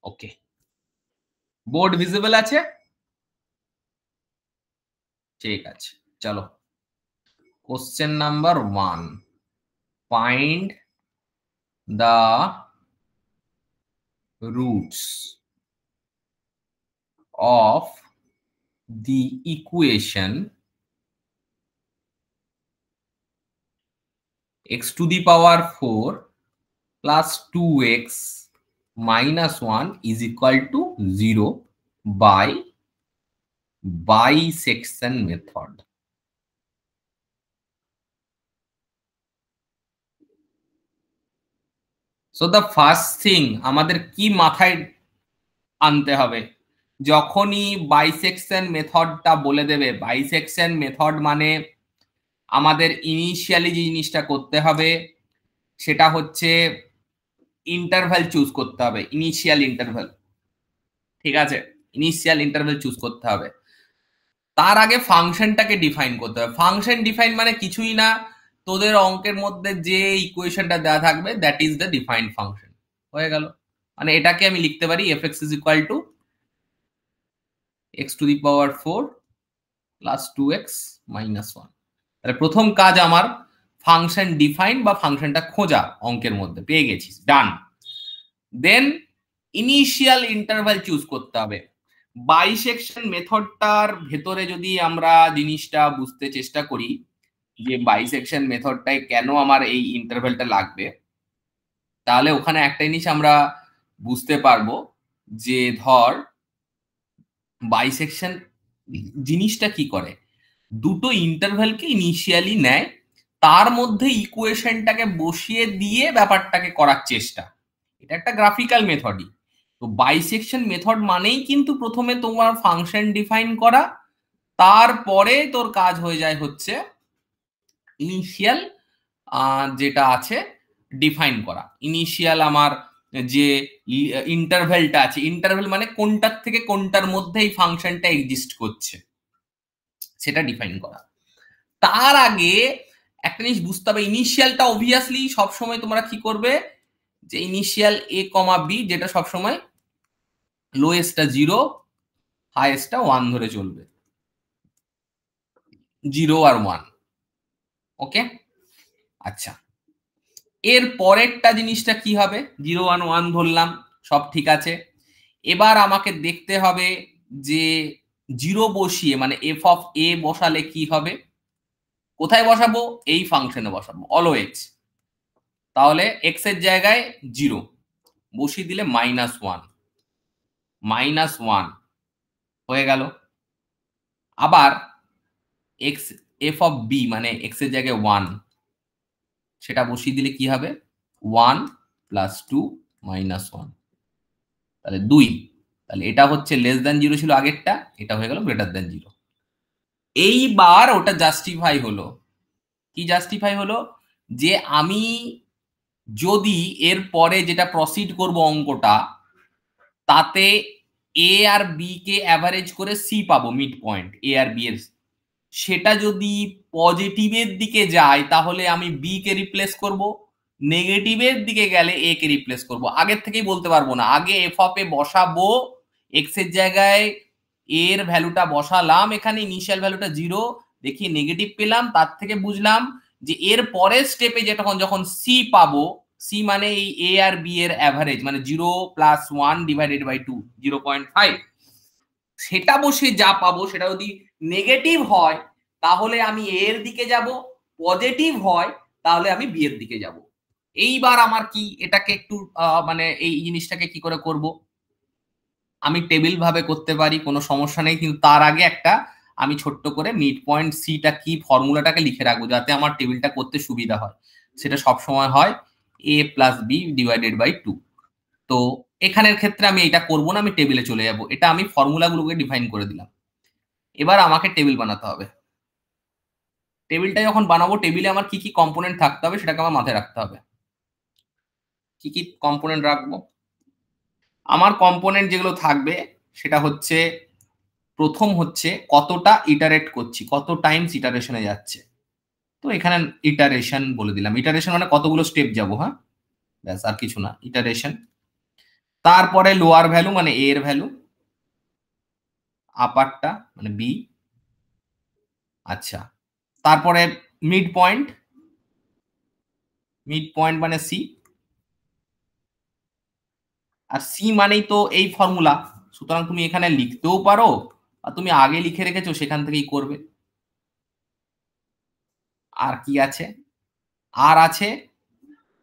ওকে, board visible আছে? ঠিক আছে, চলো question number 1, find the roots of the equation x to the power 4 plus 2x minus 1 is equal to 0 by bisection method. So the first thing আমাদের কি মাথায় আনতে হবে, যখনই বাইসেকশন মেথডটা বলে দেবে, বাইসেকশন মেথড মানে আমাদের ইনিশিয়ালি যে জিনিসটা করতে হবে সেটা হচ্ছে ইন্টারভ্যাল চুজ করতে হবে, ইনিশিয়াল ইন্টারভ্যাল। ঠিক আছে, ইনিশিয়াল ইন্টারভ্যাল চুজ করতে হবে। তার আগে ফাংশনটাকে ডিফাইন করতে হবে। ফাংশন ডিফাইন মানে কিছুই না, তোদের অঙ্কের মধ্যে যে ইকুয়েশনটা দেওয়া থাকবে that is the defined function. হয়ে গেল, মানে এটাকে আমি লিখতে পারি F x is equal two x to the power 4 plus 2x minus 1। তাহলে প্রথম কাজ আমার ফাংশন ডিফাইন বা ফাংশনটা খোঁজা, অঙ্কের মধ্যে পেয়ে গেছিস, ডান। দেন ইনিশিয়াল ইন্টারভ্যাল চুজ করতে হবে। বাইসেকশন মেথডটার ভেতরে যদি আমরা জিনিসটা বুঝতে চেষ্টা করি যে বাইসেকশন মেথডটায় কেন আমার এই ইন্টারভ্যালটা লাগবে, তাহলে ওখানে একটা জিনিস আমরা বুঝতে পারবো যে ধর বাইসেকশন জিনিসটা কি করে, দুটো ইন্টারভ্যালকে ইনিশিয়ালি নেয়, তার মধ্যে ইকুয়েশনটাকে বসিয়ে দিয়ে ব্যাপারটাকে করার চেষ্টা। এটা একটা গ্রাফিক্যাল মেথডই। তো বাইসেকশন মেথড মানেই কিন্তু প্রথমে তোমার ফাংশন ডিফাইন করা, তারপরে তোর কাজ হয়ে যায় হচ্ছে ইনিশিয়াল যেটা আছে ডিফাইন করা। ইনিশিয়াল আমার যে ইন্টারভ্যালটা আছে, ইন্টারভ্যাল মানে কোনটার থেকে কোনটার মধ্যে এই ফাংশনটা এক্সিস্ট করছে সেটা ডিফাইন করা। তার আগে একটা জিনিস বুঝতে হবে, ইনিশিয়ালটা অবভিয়াসলি সবসময় তোমরা কি করবে, যে ইনিশিয়াল এ কমা বি যেটা সবসময় লোয়েস্টটা 0 হাইয়েস্টটা 1 ধরে চলবে, 0 আর 1। ওকে, আচ্ছা, এর পরেরটা জিনিসটা কি হবে, 0 1 1 ধরলাম, সব ঠিক আছে। এবার আমাকে দেখতে হবে যে 0 বসিয়ে মানে এফ অফ এ বসালে কি হবে, কোথায় বসাবো, এই ফাংশনে বসাবো অলওয়েজ। তাহলে এক্স এর জায়গায় 0 বসিয়ে দিলে -1 -1 হয়ে গেল। আবার এক্স এফ অফ বি মানে এক্স এর জায়গায় 1 সেটা বসিয়ে দিলে কি হবে, 1 + 2 -1, তাহলে 2। তাহলে এটা হচ্ছে লেস দ্যান 0 ছিল আগেরটা, এটা হয়ে গেল গ্রেটার দ্যান 0। এইবার ওটা জাস্টিফাই হলো, কি জাস্টিফাই হলো, যে আমি যদি এর পরে যেটা প্রসিড করব অঙ্কটা, তাতে এ আর বি কে অ্যাভারেজ করে সি পাবো, মিড পয়েন্ট এ আর বি এর, সেটা যদি পজিটিভের দিকে যায় তাহলে আমি বি কে রিপ্লেস করব, নেগেটিভের দিকে গেলে এ কে রিপ্লেস করব। আগের থেকেই বলতে পারবো না, আগে এফ অফ এ বসাবো, এক্স এর জায়গায় এর ভ্যালুটা বসালাম, এখানে ইনিশিয়াল ভ্যালুটা 0, দেখি নেগেটিভ পেলাম, তার থেকে বুঝলাম যে এর পরের স্টেপে যেটা যখন সি পাবো, সি মানে এই এ আর বি এর অ্যাভারেজ মানে 0 + 1 ডিভাইডেড বাই 2 0.5, সেটা বসে যা পাবো সেটা যদি নেগেটিভ হয় তাহলে আমি এর দিকে যাব, পজিটিভ হয় তাহলে আমি বি এর দিকে যাব। এইবার আমার কি এটাকে একটু মানে এই জিনিসটাকে কি করে করব, আমি টেবিল ভাবে করতে পারি, কোনো সমস্যা নেই, কিন্তু তার আগে একটা আমি ছোট্ট করে মিড পয়েন্ট সিটা কি ফর্মুলাটাকে লিখে রাখবো যাতে আমার টেবিলটা করতে সুবিধা হয়। সেটা সব সময় হয় a + b ডিভাইডেড বাই 2। তো এখানের ক্ষেত্রে আমি এটা করব না, আমি টেবিলে চলে যাব, এটা আমি ফর্মুলাগুলোকে ডিফাইন করে দিলাম। এবার আমাকে টেবিল বানাতে হবে। টেবিলটা যখন বানাবো, টেবিলে আমার কি কি কম্পোনেন্ট থাকতে হবে সেটাকে আমার মাথায় রাখতে হবে। কি কি কম্পোনেন্ট রাখবো, আমার কম্পোনেন্ট যেগুলো থাকবে সেটা হচ্ছে, প্রথম হচ্ছে কতটা ইটারেট করছি, কত টাইমস ইটারেশনে যাচ্ছে। তো এখানে ইটারেশন বলে দিলাম, ইটারেশন মানে কতগুলো স্টেপ যাব, হ্যাঁ ব্যাস আর কিছু না, ইটারেশন। তারপরে লোয়ার ভ্যালু মানে এ এর ভ্যালু, আপারটা মানে বি। আচ্ছা, তারপরে মিড পয়েন্ট, মিড পয়েন্ট মানে সি। আর সি মানেই তো এই ফর্মুলা, সুতরাং তুমি এখানে লিখতেও পারো আর তুমি আগে লিখে রেখেছো সেখান থেকেই করবে। আর কি আছে, আর আছে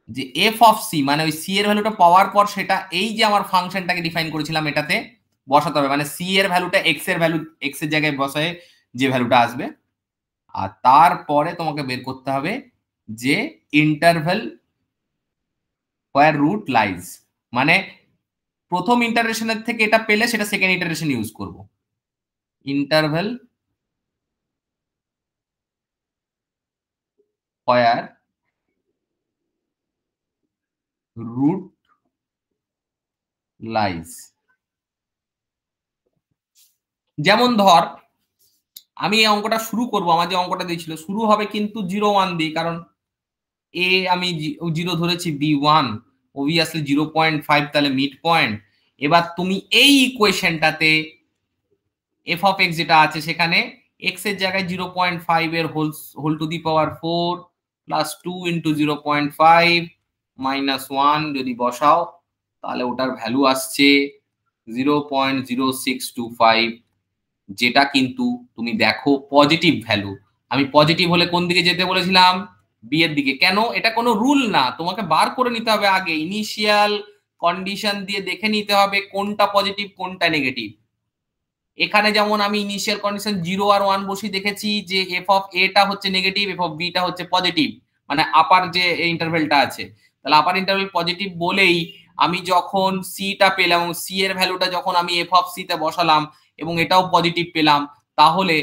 যে এফ অফ সি মানে ওই সি এর ভ্যালুটা পাওয়ার পর সেটা এই যে আমার ফাংশনটাকে ডিফাইন করেছিলাম এটাতে বসাতে হবে, মানে সি এর ভ্যালুটা এক্স এর ভ্যালু এক্স এর জায়গায় বসায় যে ভ্যালুটা আসবে। আর তারপরে তোমাকে বের করতে হবে যে ইন্টারভ্যাল হোয়ার রুট লাইজ, মানে প্রথম ইন্টারেশনের থেকে এটা পেলে সেটা সেকেন্ড ইটারেশন ইউজ করব। ইন্টারভ্যাল হোয়ার রুট লাইজ। যেমন ধর আমি এই অঙ্কটা শুরু করব, আমার যে অঙ্কটা দিয়েছিল শুরু হবে কিন্তু 0 1 দিয়ে, কারণ এ আমি 0 ধরেছি, বি 1, অবভিয়াসলি 0.5 তাহলে মিড পয়েন্ট। এবার তুমি এই ইকুয়েশনটাতে এফ অফ এক্স যেটা আছে সেখানে এক্স এর জায়গায় 0.5 এর whole to the power 4 plus 2 into 0.5 minus 1 যদি বসাও তাহলে ওটার ভ্যালু আসছে 0.0625, যেটা কিন্তু তুমি দেখো পজিটিভ ভ্যালু। আমি পজিটিভ হলে কোন দিকে যেতে বলেছিলাম, বি এর দিকে। কেন, এটা কোনো রুল না, তোমাকে বার করে নিতে হবে আগে, ইনিশিয়াল কন্ডিশন দিয়ে দেখে নিতে হবে কোনটা পজিটিভ কোনটা নেগেটিভ। এখানে যেমন আমি ইনিশিয়াল কন্ডিশন 0 আর 1 বসিয়ে দেখেছি যে এফ অফ এ টা হচ্ছে নেগেটিভ, এফ অফ বি টা হচ্ছে পজিটিভ, মানে আপার যে ইন্টারভেলটা আছে, তাহলে আপার ইন্টারভেল পজিটিভ বলেই আমি যখন সি টা পেলাম, সি এর ভ্যালুটা যখন আমি এফ অফ সি তে বসালাম এবং এটাও পজিটিভ পেলাম, তাহলে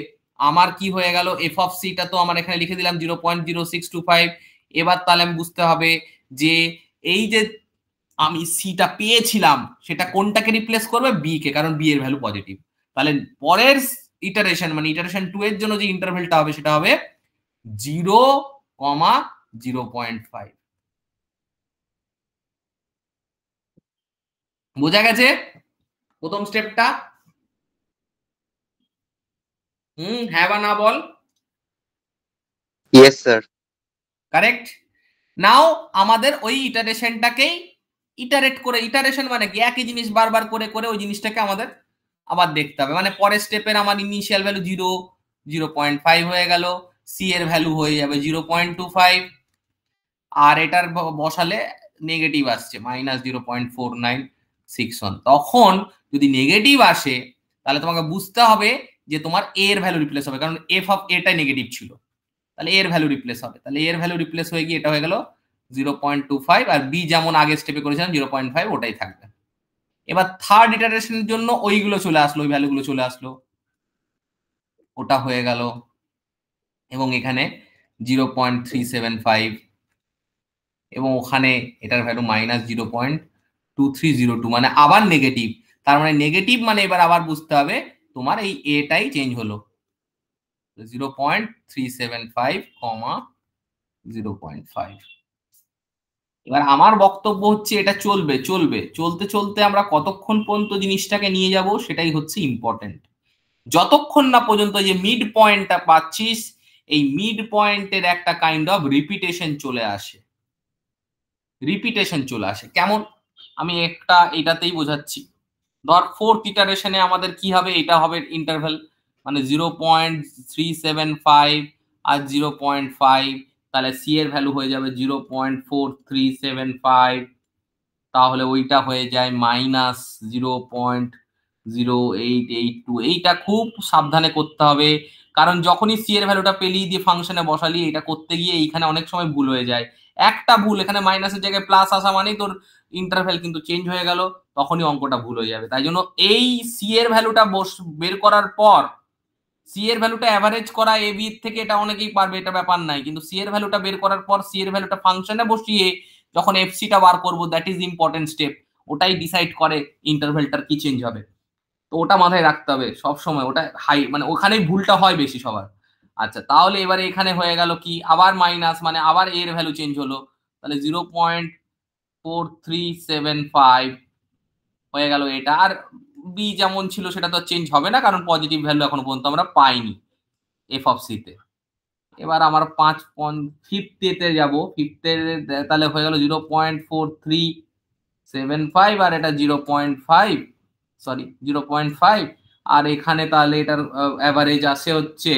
আমার কি হয়ে গেল, এফ অফ সি টা তো আমার এখানে লিখে দিলাম 0.0625। এবার তাহলে আমি বুঝতে হবে যে এই যে আমি সিটা পেয়েছিলাম সেটা কোনটাকে রিপ্লেস করবে, বি কে, কারণ বি এর ভ্যালু পজিটিভ। তাহলে পরের ইটারেশন মানে ইটারেশন 2 এর জন্য যে ইন্টারভেলটা হবে সেটা হবে 0,0.5। বোঝা গেছে প্রথম স্টেপটা? হ্যাঁ বা না বল। Yes sir. কারেক্ট। নাও আমাদের ওই ইটারেশনটাকেই ইটারেট করে, ইটারেশন মানে কি একই জিনিস বারবার করে করে ওই জিনিসটাকে আমাদের আবার দেখতে হবে। মানে পরের স্টেপের আমার ইনিশিয়াল ভ্যালু 0.5 হয়ে গেল, সি এর ভ্যালু হয়ে যাবে 0.25, আর এটার বসালে নেগেটিভ আসছে -0.4961। তখন যদি নেগেটিভ আসে তাহলে তোমাকে বুঝতে হবে যে তোমার এ এর ভ্যালু রিপ্লেস হবে, কারণ এফ অফ এটাই নেগেটিভ ছিল, তাহলে এর ভ্যালু রিপ্লেস হবে, তাহলে এর ভ্যালু রিপ্লেস হয়ে গিয়ে এটা হয়ে গেল 0.25, আর বি যেমন আগের স্টেপে করেছিলাম 0.5 ওটাই থাকবে। এবার থার্ড ইটারেশনের জন্য ওইগুলো চলে আসলো, ওই ভ্যালুগুলো চলে আসলো, ওটা হয়ে গেল, এবং এখানে 0.375, এবং ওখানে এটার ভ্যালু -0.2302, মানে আবার নেগেটিভ। তার মানে নেগেটিভ মানে এবার আবার বুঝতে হবে তোমার এই এটাই চেঞ্জ হলো 0.375, 0.5। এবার আমার বক্তব্য হচ্ছে এটা চলবে চলবে চলতে চলতে আমরা কতক্ষণ পর্যন্ত জিনিসটাকে নিয়ে যাব সেটাই হচ্ছে ইম্পর্টেন্ট। যতক্ষণ না পর্যন্ত যে মিড পয়েন্টটা পাচ্ছিস, এই মিড পয়েন্টের একটা কাইন্ড অফ রিপিটেশন চলে আসে, রিপিটেশন চলে আসে। কেমন, আমি একটা এটাতেই বোঝাচ্ছি। ধর ফোর্থ ইটারেশনে আমাদের কি হবে, এটা হবে ইন্টারভ্যাল মানে 0.375 আর 0.5, তাহলে সি এর ভ্যালু হয়ে যাবে 0.4375, তাহলে ওইটা হয়ে যায় -0.0882। এইটা খুব সাবধানে করতে হবে, কারণ যখনই সি এর ভ্যালুটা পেলি দিয়ে ফাংশনে বসালি, এটা করতে গিয়ে এইখানে অনেক সময় ভুল হয়ে যায়। একটা ভুল, এখানে মাইনাসের জায়গায় প্লাস আসা মানেই তোর ইন্টারভ্যাল কিন্তু চেঞ্জ হয়ে গেল, তখনই অঙ্কটা ভুল হয়ে যাবে। তাই জন্য এই সি এর ভ্যালুটা বের করার পর, সি এর ভ্যালুটা অ্যাভারেজ করা এ বি থেকে এটা অনেকেই পারবে, এটা ব্যাপার নাই, কিন্তু সি এর ভ্যালুটা বের করার পর সি এর ভ্যালুটা ফাংশনে বসিয়ে যখন এফসিটা বার করবো, দ্যাট ইজ ইম্পর্টেন্ট স্টেপ, ওটাই ডিসাইড করে ইন্টারভ্যালটার কি চেঞ্জ হবে। তো ওটা মাথায় রাখতে হবে সব সময়, ওটা হাই মানে ওখানেই ভুলটা হয় বেশি সবার। আচ্ছা, তাহলে এবারে এখানে হয়ে গেল কি, আবার মাইনাস মানে আবার এর ভ্যালু চেঞ্জ হলো, তাহলে 0.4375 হয়ে গেল এটা। আর বি যেমন ছিল সেটা তো চেঞ্জ হবে না, কারণ পজিটিভ ভ্যালু এখনো পর্যন্ত আমরা পাইনি এফ অফ সি তে। এবার আমার ফিফথ এ যাবো। ফিফথ এ তাহলে হয়ে গেল 0.4375, আর এটা 0.5, সরি 0.5। আর এখানে তাহলে এটার অ্যাভারেজ আসে হচ্ছে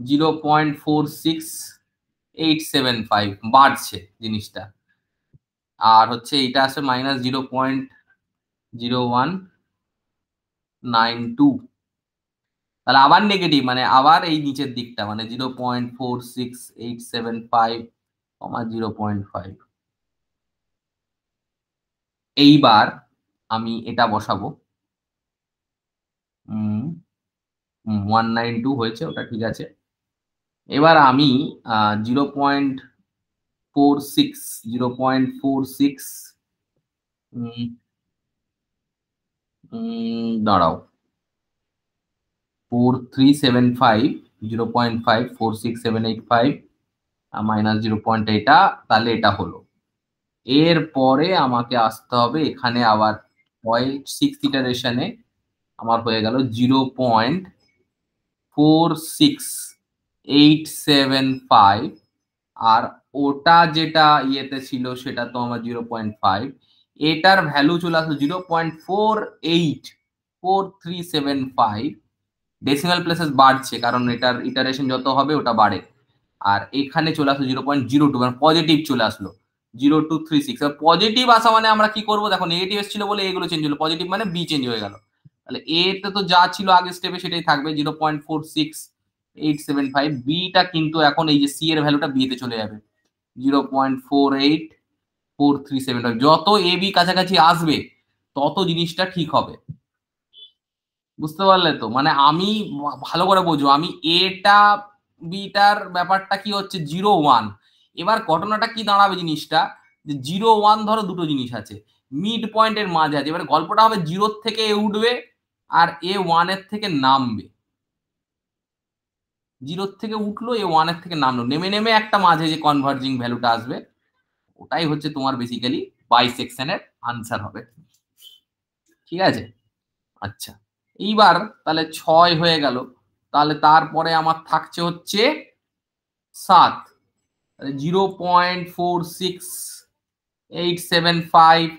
0.46875, বাড়ছে জিনিসটা। আর হচ্ছে এটা আসে -0.0192। তাহলে আবার নেগেটিভ, মানে আবার এই নিচের দিকটা, মানে 0.46875, 0.5। এইবার আমি এটা বসাবো। 192 হয়েছে, ওটা ঠিক আছে। এবার আমি 0.46, 0.46, দাঁড়াও, 4375, 0.5, 46785 -0. এটা তাহলে এটা হলো। এর পরে আমাকে আসতে হবে এখানে আবার সিক্স ইটারেশনে আমার হয়ে গেল 0.46875, আর ওটা যেটা ইয়েতে ছিল সেটা তো আমার 0.5। এটার ভ্যালু চলে আসলো 0.484375। ডেসিমাল প্লেসেস বাড়ছে, কারণ এটার ইটারেশন যত হবে ওটা বাড়ে। আর এখানে চলে আসলো 0.02, মানে পজিটিভ চলে আসলো 0236। পজিটিভ আসা মানে আমরা কি করবো, দেখো নেগেটিভ এসেছিল বলে এগুলো চেঞ্জ হলো, পজিটিভ মানে বি চেঞ্জ হয়ে গেল। তাহলে এ তে তো যা ছিল আগের স্টেপে সেটাই থাকবে, 0.46875। বিটা কিন্তু এখন এই যে সি এর ভ্যালুটা বি তে চলে যাবে, 0.48437। যত এ বি কাছাকাছি আসবে তত জিনিসটা ঠিক হবে। বুঝতে পারলে তো? মানে আমি ভালো করে বোঝো, আমি এটা বিটার ব্যাপারটা কি হচ্ছে 0 1। এবার ঘটনাটা কি দাঁড়াবে জিনিসটা, যে 0 1 ধরো দুটো জিনিস আছে, মিড পয়েন্টের মাঝে আছে। এবার গল্পটা হবে 0 থেকে এ উঠবে আর এ 1 এর থেকে নামবে। 0 থেকে উঠলো, এ 1 এর থেকে নামলো, নেমে নেমে একটা মাঝে যে কনভার্জিং ভ্যালুটা আসবে, ওটাই হচ্ছে তোমার বেসিক্যালি বাইসেকশনের আনসার হবে। ঠিক আছে, আচ্ছা। এইবার তাহলে 6 হয়ে গেল। তাহলে তারপরে আমার থাকছে হচ্ছে 7, 0.46875,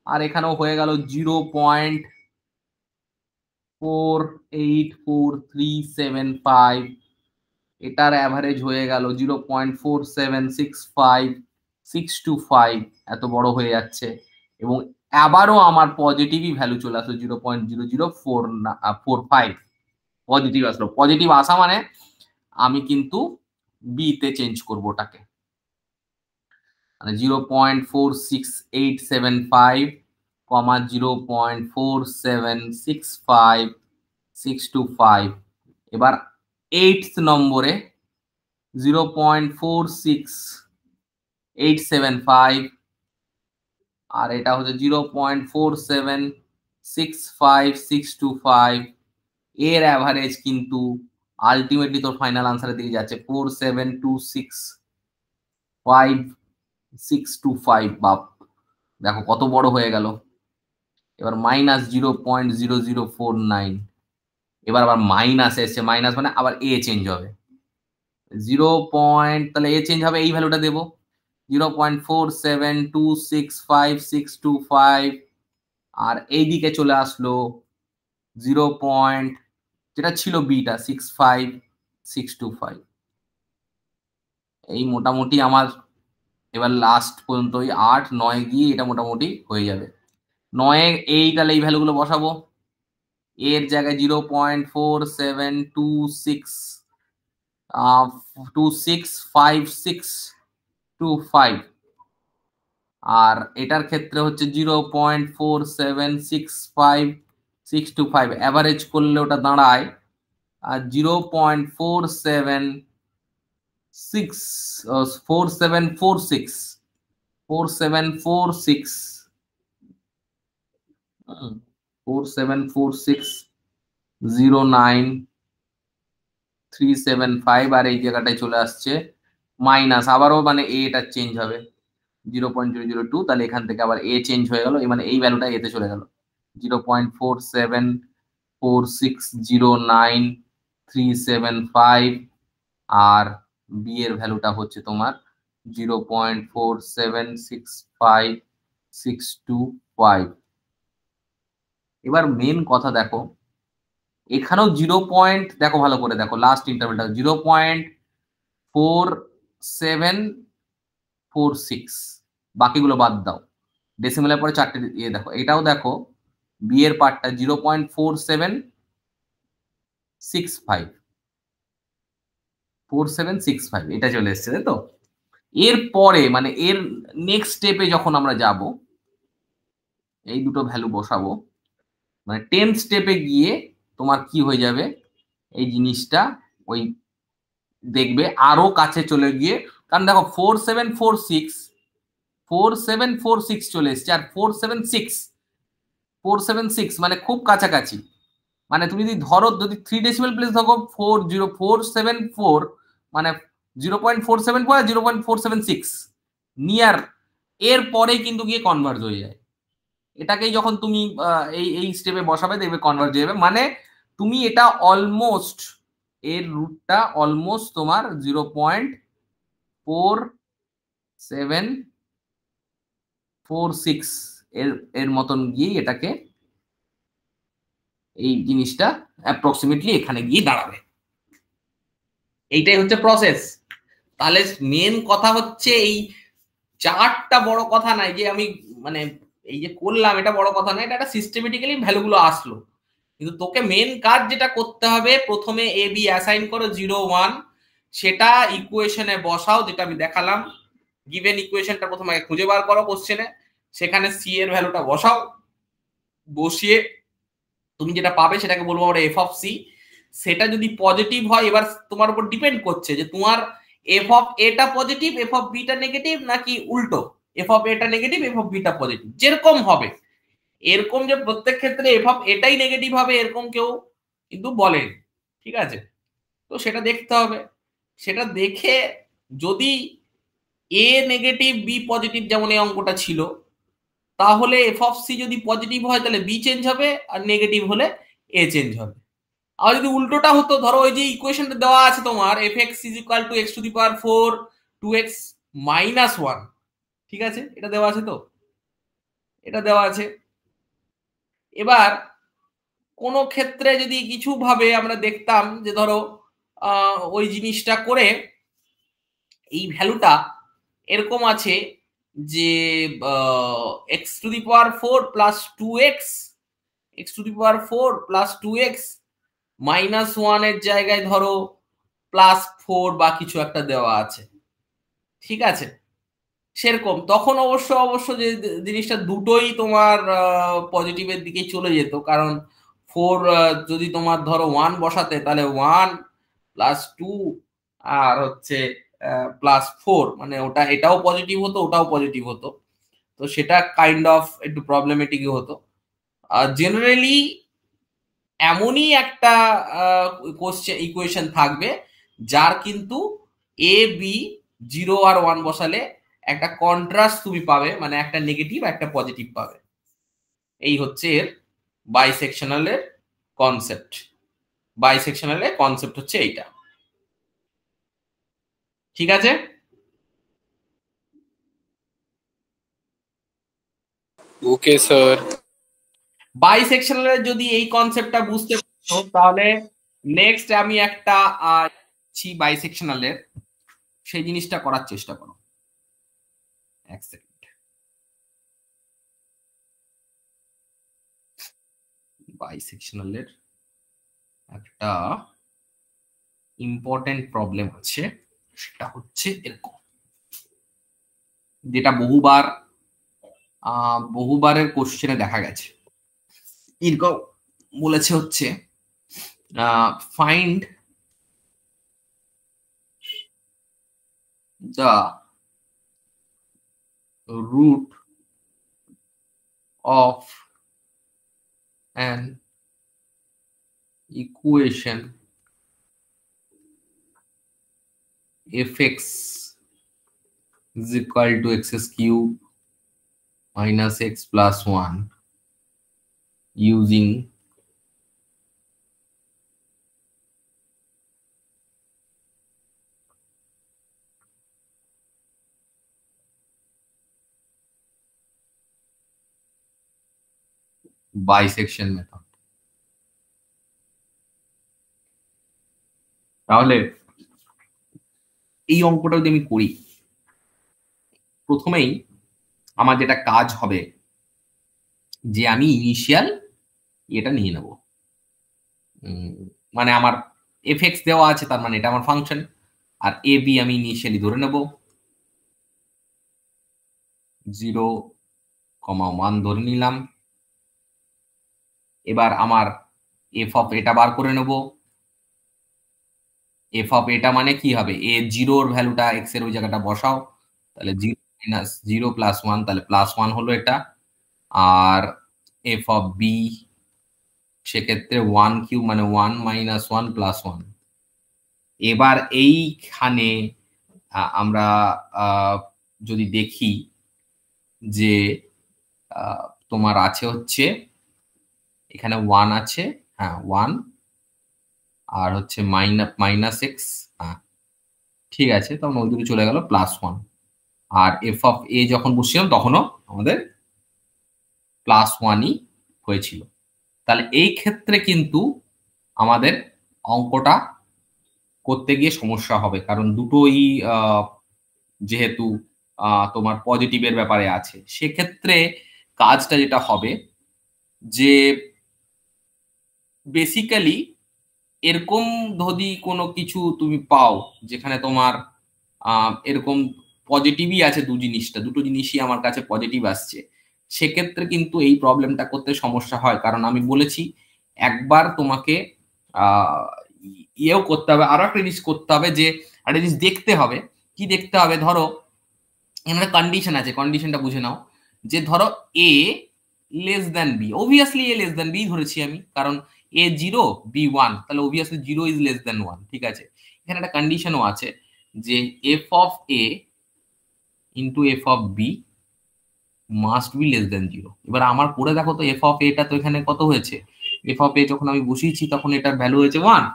আর এখানেও হয়ে গেল 0.484375। এটার অ্যাভারেজ হয়ে গেল 0.4765625। এত বড় হয়ে যাচ্ছে। এবং আবারও আমার পজিটিভই ভ্যালু চলে আসলো 0.00445। পজিটিভ আসলো। পজিটিভ আসা মানে আমি কিন্তু বি তে চেঞ্জ করবো ওটাকে, মানে 0.46875, 0.4765625। এবার 8th নম্বরে 0.46875, আর এটা হচ্ছে 0.4765625। এর অ্যাভারেজ কিন্তু আলটিমেটলি তোর ফাইনাল আনসারের দিকে যাচ্ছে 47265,625। বাপ, দেখো কত বড় হয়ে গেল। এবার -0.0049। এবার আবার মাইনাস এসছে, মাইনাস মানে আবার এ চেঞ্জ হবে। 0. তাহলে এ চেঞ্জ হবে, এই ভ্যালুটা দেবো 0.47265,625। আর এইদিকে চলে আসলো 0. যেটা ছিল বিটা 65625। এই মোটামুটি আমার এবার লাস্ট পর্যন্ত ওই 8 9 গিয়ে এটা মোটামুটি হয়ে যাবে। 9 এই তাহলে এই ভ্যালুগুলো বসাবো। এর জায়গায় 0.4726 265625। আর এটার ক্ষেত্রে হচ্ছে 0.4765,625। অ্যাভারেজ করলে ওটা দাঁড়ায় আর 0.4746 4746 0.99375। আর এই জায়গাটায় চলে আসছে মাইনাস, আবারও মানে এটা চেঞ্জ হবে 0.002, তাহলে এখান থেকে আবার এ চেঞ্জ হয়ে গেল, মানে এই ভ্যালুটা এতে চলে গেল 0.474609,375, আর বি এর ভ্যালুটা হচ্ছে তোমার 0.4765,625। এবার মেন কথা দেখো, এখানেও 0. দেখো ভালো করে দেখো, লাস্ট ইন্টারভ্যালটা 0.4746, বাকিগুলো বাদ দাও, ডেসিমেলের পরে 4টে ইয়ে দেখো, এটাও দেখো বি এর পার্টটা 0.4765 এটা চলে এসছে, তাই তো? এর পরে মানে এর নেক্সট স্টেপে যখন আমরা যাব, এই দুটো ভ্যালু বসাবো, মানে 10th স্টেপে গিয়ে তোমার কি হয়ে যাবে, এই জিনিসটা ওই দেখবে আরো কাছে চলে গিয়ে, কারণ দেখো 4746 চলে এসছে, আর 476 মানে খুব কাছাকাছি। মানে তুমি যদি ধরো, যদি 3 ডেসিমেল প্লেস থাকো 40474, মানে 0.474 আর 0.476 নিয়ার, এর পরেই কিন্তু গিয়ে কনভার্জ হয়ে যায়। এটাকেই যখন তুমি এই এই স্টেপে বসাবে দেখবে কনভার্জ হয়ে যাবে, মানে তুমি এটা অলমোস্ট, এর রুটটা অলমোস্ট তোমার 0.4746 এর এর মতন গিয়ে এটাকে, এই জিনিসটা অ্যাপ্রক্সিমেটলি এখানে গিয়ে দাঁড়াবে। এইটাই হচ্ছে প্রসেস। তাহলে মেন কথা হচ্ছে, এই চার্টটা বড় কথা নাই যে আমি মানে এই যে করলাম এটা বড় কথা না, এটা একটা সিস্টেমেটিক্যালি ভ্যালুগুলো আসলো, কিন্তু তোকে মেন কাজ যেটা করতে হবে, প্রথমে এ বি অ্যাসাইন করো 0, 1, সেটা ইকুয়েশনে বসাও, যেটা আমি দেখালাম। গিভেন ইকুয়েশনটা প্রথমে খুঁজে বার করো কোশ্চেনে, সেখানে সি এর ভ্যালুটা বসাও, বসিয়ে তুমি যেটা পাবে সেটাকে বলবো আমরা এফ অফ সি। সেটা যদি পজিটিভ হয়, এবার তোমার উপর ডিপেন্ড করছে যে তোমার এফ অফ এটা positive, F of beta negative, নাকি উল্টো এফ অফ এটা negative, F of beta positive. যেরকম হবে, এরকম যে প্রত্যেক ক্ষেত্রে এফ অফ এটাই নেগেটিভ হবে এরকম কেউ কিন্তু বলেন, ঠিক আছে? তো সেটা দেখতে হবে, সেটা দেখে যদি এ নেগেটিভ বি পজিটিভ, যেমন এই অঙ্কটা ছিল, তাহলে এফ অফ সি যদি পজিটিভ হয় তাহলে বি চেঞ্জ হবে, আর নেগেটিভ হলে এ চেঞ্জ হবে। আর যদি উল্টোটা হতো, ধরো ওই যে ইকুয়েশনটা দেওয়া আছে তোমার, F x is equal two x to the power 4 2x minus 1, ঠিক আছে? এটা দেওয়া আছে তো, এটা দেওয়া আছে। এবার কোন ক্ষেত্রে যদি কিছু ভাবে আমরা দেখতাম যে ধরো ওই জিনিসটা করে এই ভ্যালুটা এরকম আছে যে x to the power 4 plus 2x, x to the power 4 plus 2x minus 1 এর জায়গায় ধরো প্লাস 4 বা কিছু একটা দেওয়া আছে, ঠিক আছে? সেরকম তখন অবশ্য যে জিনিসটা দুটোই তোমার পজিটিভের দিকে চলে যেত, কারণ 4 যদি তোমার ধরো 1 বসাতে, তাহলে 1 প্লাস 2 আর হচ্ছে প্লাস 4, মানে ওটা এটাও পজিটিভ হতো ওটাও পজিটিভ হতো, তো সেটা কাইন্ড অফ একটু প্রবলেমেটিক হতো। জেনারেলি এমনই একটা কোশ্চেন ইকুয়েশন থাকবে যার কিন্তু এ বি 0 আর 1 বসালে একটা কন্ট্রাস্ট তুমি পাবে, মানে একটা নেগেটিভ একটা পজিটিভ পাবে। এই হচ্ছে এর বাইসেকশনালের কনসেপ্ট। বাইসেকশনালের কনসেপ্ট হচ্ছে এইটা, ঠিক আছে? Okay sir. বাইসেকশনালের যদি এই কনসেপ্টটা বুঝতে পারছো, তাহলে নেক্সট আমি একটা বাইসেকশনালের সেই জিনিসটা করার চেষ্টা করো। এক সেকেন্ড, বাইসেকশনালের একটা ইম্পর্টেন্ট প্রবলেম আছে, সেটা হচ্ছে এরকম, যেটা বহুবারের কোশ্চেনে দেখা গেছে। এরকম বলেছে হচ্ছে find the root of an equation fx is equal to x cube minus x plus 1 using bisection method. তাহলে এই অঙ্কটা যদি আমি করি, প্রথমেই আমার যেটা কাজ হবে যে আমি ইনিশিয়াল এটা নিয়ে নেব, মানে আমার fx দেওয়া আছে, তার মানে এটা আমার ফাংশন, আর a b আমি ইনিশিয়ালি ধরে নেব 0,1 ধরে নিলাম। এবার আমার f অফ এটা বার করে নেব। f অফ এটা মানে কি হবে, a জিরোর ভ্যালুটা x এর ওই জায়গাটা বসাও, তাহলে 0 মাইনাস 0 প্লাস 1, তাহলে প্লাস 1 হলো এটা। আর f অফ b সেক্ষেত্রে 1 কিউব মানে 1 মাইনাস 1 প্লাস 1। এবার এইখানে আমরা যদি দেখি যে তোমার আছে হচ্ছে এখানে 1 আছে, হ্যাঁ 1, আর হচ্ছে মাইনাস এক্স, হ্যাঁ ঠিক আছে, তখন ওই দুটো চলে গেল প্লাস 1। আর এফ অফ এ যখন বসছিলাম তখনও আমাদের প্লাস 1ই হয়েছিল। তাহলে এই ক্ষেত্রে কিন্তু আমাদের অঙ্কটা করতে গিয়ে সমস্যা হবে, কারণ দুটোই যেহেতু তোমার পজিটিভের ব্যাপারে আছে, সেক্ষেত্রে কাজটা যেটা হবে যে বেসিক্যালি এরকম যদি কোনো কিছু তুমি পাও যেখানে তোমার এরকম পজিটিভই আছে, দুটো জিনিসই আমার কাছে পজিটিভ আসছে, সেক্ষেত্রে কিন্তু এই প্রবলেমটা করতে সমস্যা হয়। কারণ আমি বলেছি একবার তোমাকে ইয়েও করতে হবে, আরো একটা জিনিস করতে হবে, যে একটা জিনিস দেখতে হবে। কি দেখতে হবে, ধরো এখানে কন্ডিশন আছে, কন্ডিশনটা বুঝে নাও। যে ধরো এ লেস দেন বি, অবভিয়াসলি এ লেস দেন বি ধরেছি আমি, কারণ a 0 b 1, তাহলে অবভিয়াসলি 0 ইজ লেস দেন 1, ঠিক আছে। এখানে একটা কন্ডিশনও আছে যে f of a into f of b must be less than 0। এবার আমার পড়ে দেখো তো f অফ a টা তো এখানে কত হয়েছে, f অফ a যখন আমি বসিয়েছি তখন এটার ভ্যালু হয়েছে 1,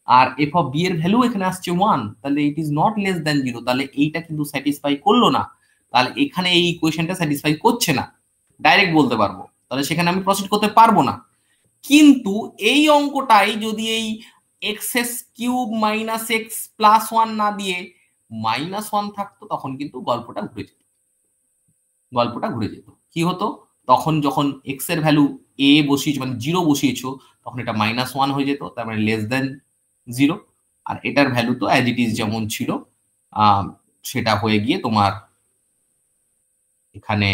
আর f অফ b এর ভ্যালু এখানে আসছে 1, তাহলে it is not less than 0, তাহলে এইটা কিন্তু স্যাটিসফাই করলো না। তাহলে এখানে এই ইকুয়েশনটা স্যাটিসফাই করছে না, ডাইরেক্ট বলতে পারবো, তাহলে সেখানে আমি প্রসিড করতে পারবো না। কিন্তু এই অঙ্কটাই যদি এই x cube minus x plus 1 না দিয়ে -1 থাকতো, তখন কিন্তু গল্পটা ঘুরে যেত। কি হতো, তখন যখন এক্স এর ভ্যালু এ বসিয়েছো মানে 0 বসিয়েছো, তখন এটা -1 হয়ে যেত, তার মানে লেস দেন 0। আর এটার ভ্যালু তো অ্যাজ ইট ইজ যেমন ছিল সেটা হয়ে গিয়ে তোমার এখানে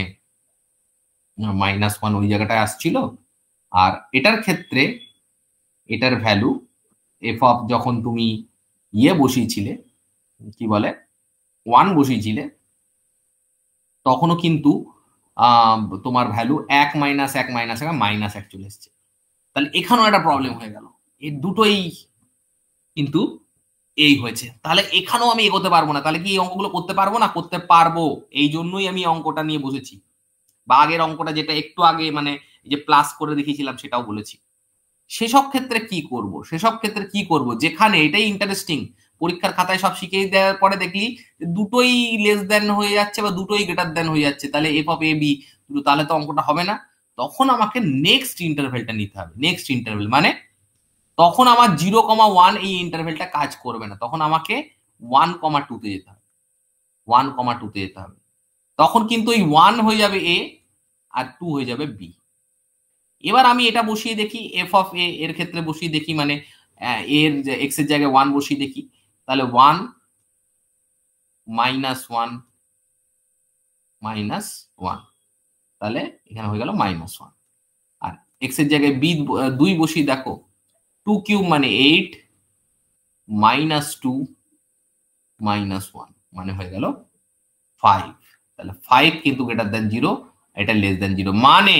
-1 ওই জায়গাটায় আসছিল। আর এটার ক্ষেত্রে এটার ভ্যালু এফ অফ যখন তুমি ইয়ে বসিয়েছিলে, কি বলে 1 বসিয়েছিলে, তখনও কিন্তু তোমার ভ্যালু 1 মাইনাস 1 মাইনাস 1 মাইনাস 1 চলে এসছে। তাহলে এখানেও একটা প্রবলেম হয়ে গেল, এই দুটোই কিন্তু এই হয়েছে। তাহলে এখানেও আমি এগোতে পারবো না। তাহলে কি এই অঙ্কগুলো করতে পারবো না? করতে পারবো, এই জন্যই আমি অঙ্কটা নিয়ে বসেছি। বা আগের অঙ্কটা যেটা একটু আগে মানে যে প্লাস করে দেখিয়েছিলাম সেটাও বলেছি। সেসব ক্ষেত্রে কি করব, যেখানে এটাই ইন্টারেস্টিং, পরীক্ষার খাতায় সব শিখিয়ে দেওয়ার পরে দেখলি দুটোই লেস দেন হয়ে যাচ্ছে বা দুটোই গ্রেটার দেন হয়ে যাচ্ছে, তাহলে এফ অফ এ বি, তাহলে তো অঙ্কটা হবে না। তখন আমাকে নেক্সট ইন্টারভেলটা নিতে হবে। নেক্সট ইন্টারভেল মানে তখন আমার 0,1 এই ইন্টারভেলটা কাজ করবে না, তখন আমাকে 1,2 তে যেতে হবে। 1,2 তে যেতে হবে। তখন কিন্তু এই 1 হয়ে যাবে এ আর 2 হয়ে যাবে বি। এবার আমি এটা বসিয়ে দেখি, এফ অফ এ এর ক্ষেত্রে বসিয়ে দেখি, মানে এর এক্স এর জায়গায় 1 বসিয়ে দেখি, তাহলে 1 -1 -1, তাহলে এখানে হয়ে গেল -1। আর এক্স এর জায়গায় বি 2 বসিয়ে দেখো, 2 কিউব মানে 8 -2 -1 মানে হয়ে গেল 5। তাহলে 5 কিন্তু গ্রেটার দেন 0, এটা লেস দেন 0। মানে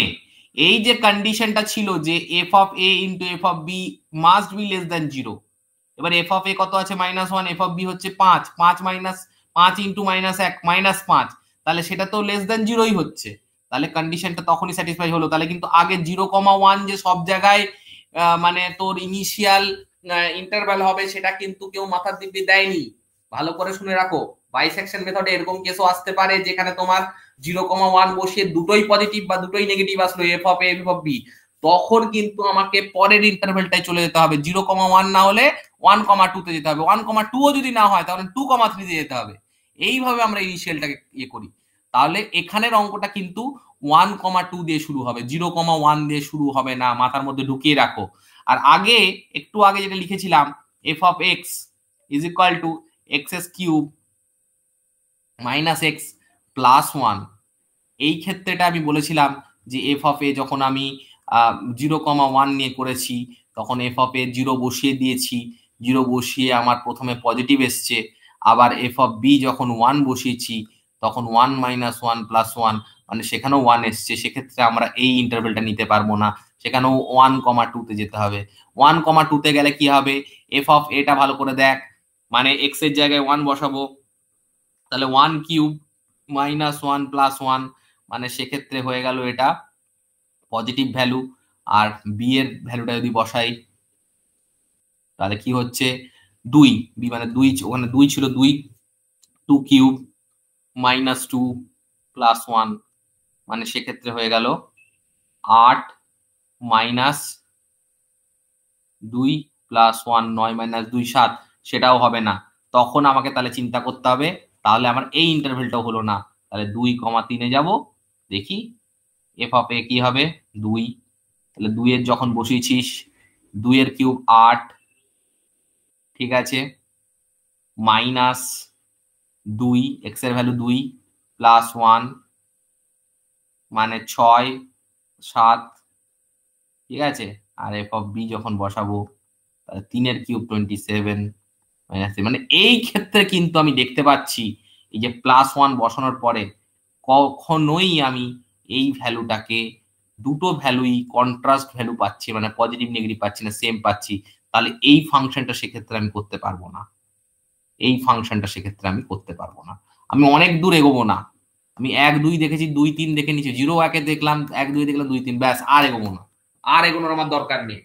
এই যে কন্ডিশনটা ছিল যে F of A into F of B must be less than 0। এবার এফ অফ এ কত আছে -1, এফ অফ বি হচ্ছে 5, 5 মাইনাস 5 ইন্টু -1 -5, তাহলে সেটা তো লেস দেন 0ই হচ্ছে। তাহলে কন্ডিশনটা তখনই স্যাটিসফাই হলো। তাহলে কিন্তু আগে 0,1 যে সব জায়গায় মানে তোর ইনিশিয়াল ইন্টারভ্যাল হবে সেটা কিন্তু কেউ মাথার দিব্যি দেয়নি। ভালো করে শুনে রাখো, বাইসেকশন মেথডে এরকম কেসও আসতে পারে যেখানে তোমার 0,1 বসিয়ে দুটোই পজিটিভ বা দুটোই নেগেটিভ আসলো, F of A F of B, তখন কিন্তু আমাকে পরের ইন্টারভ্যালটায় চলে যেতে হবে। 0,1 না হলে 1,2 তে যেতে হবে, 1,2ও যদি না হয় তাহলে 2,3 তে যেতে হবে। এইভাবে আমরা ইনিশিয়ালটাকে ইয়ে করি। তাহলে এখানের অঙ্কটা কিন্তু 1,2 দিয়ে শুরু হবে, 0,1 দিয়ে শুরু হবে না, মাথার মধ্যে ঢুকিয়ে রাখো। আর আগে একটু আগে যেটা লিখেছিলাম F of x is equal two x S cube minus x plus 1, এই ক্ষেত্রেটা আমি বলেছিলাম যে এফ অফ এ যখন আমি 0,1 নিয়ে করেছি তখন এফ অফ এ 0 বসিয়ে দিয়েছি, 0 বসিয়ে আমার প্রথমে পজিটিভ এসছে। আবার এফ অফ বি যখন 1 বসিয়েছি তখন 1 - 1 + 1, মানে সেখানেও 1 এসছে। সেক্ষেত্রে আমরা এই ইন্টারভেলটা নিতে পারবো না, সেখানেও 1,2 তে যেতে হবে। 1,2 তে গেলে কি হবে, এফ অফ এটা ভালো করে দেখ, মানে এক্স এর জায়গায় 1 বসাবো, তাহলে 1³ -1 + 1, মানে সেক্ষেত্রে হয়ে গেল এটা পজিটিভ ভ্যালু। আর বি এর ভ্যালুটা যদি বসাই তাহলে কি হচ্ছে 2, বি মানে 2, ওখানে 2 ছিল, 2³ -2 + 1, মানে সেক্ষেত্রে হয়ে গেল 8 - 2 + 1 9 - 2 7, সেটাও হবে না। তখন আমাকে তাহলে চিন্তা করতে হবে, তাহলে আমার এই ইন্টারভেলটাও হলো না, তাহলে 2,3 যাব, দেখি এফ অফ এ কি হবে 2। তাহলে 2 এর যখন বসিয়েছিস 2 এর কিউব 8, ঠিক আছে, -2, এক্স এর ভ্যালু 2 + 1 মানে 6 7, ঠিক আছে। আর এফ অফ বি যখন বসাবো তাহলে 3 এর কিউব 27 -3, মানে এই ক্ষেত্রে কিন্তু আমি দেখতে পাচ্ছি এই যে +1 বসানোর পরে কখনোই আমি এই ভ্যালুটাকে দুটো ভ্যালুই কন্ট্রাস্ট ভ্যালু পাচ্ছি, মানে পজিটিভ নেগেটিভ পাচ্ছি না, সেম পাচ্ছি। তাহলে এই ফাংশনটা সেক্ষেত্রে আমি করতে পারবো না, এই ফাংশনটা সেক্ষেত্রে আমি করতে পারবো না। আমি অনেক দূর এগোবো না, আমি 1 2 দেখেছি, 2 3 দেখে নিচ্ছি, 0 1 এ দেখলাম, 1 2 দেখলাম, 2 3, ব্যাস, আর এগোবো না, আর এগোনোর আমার দরকার নেই।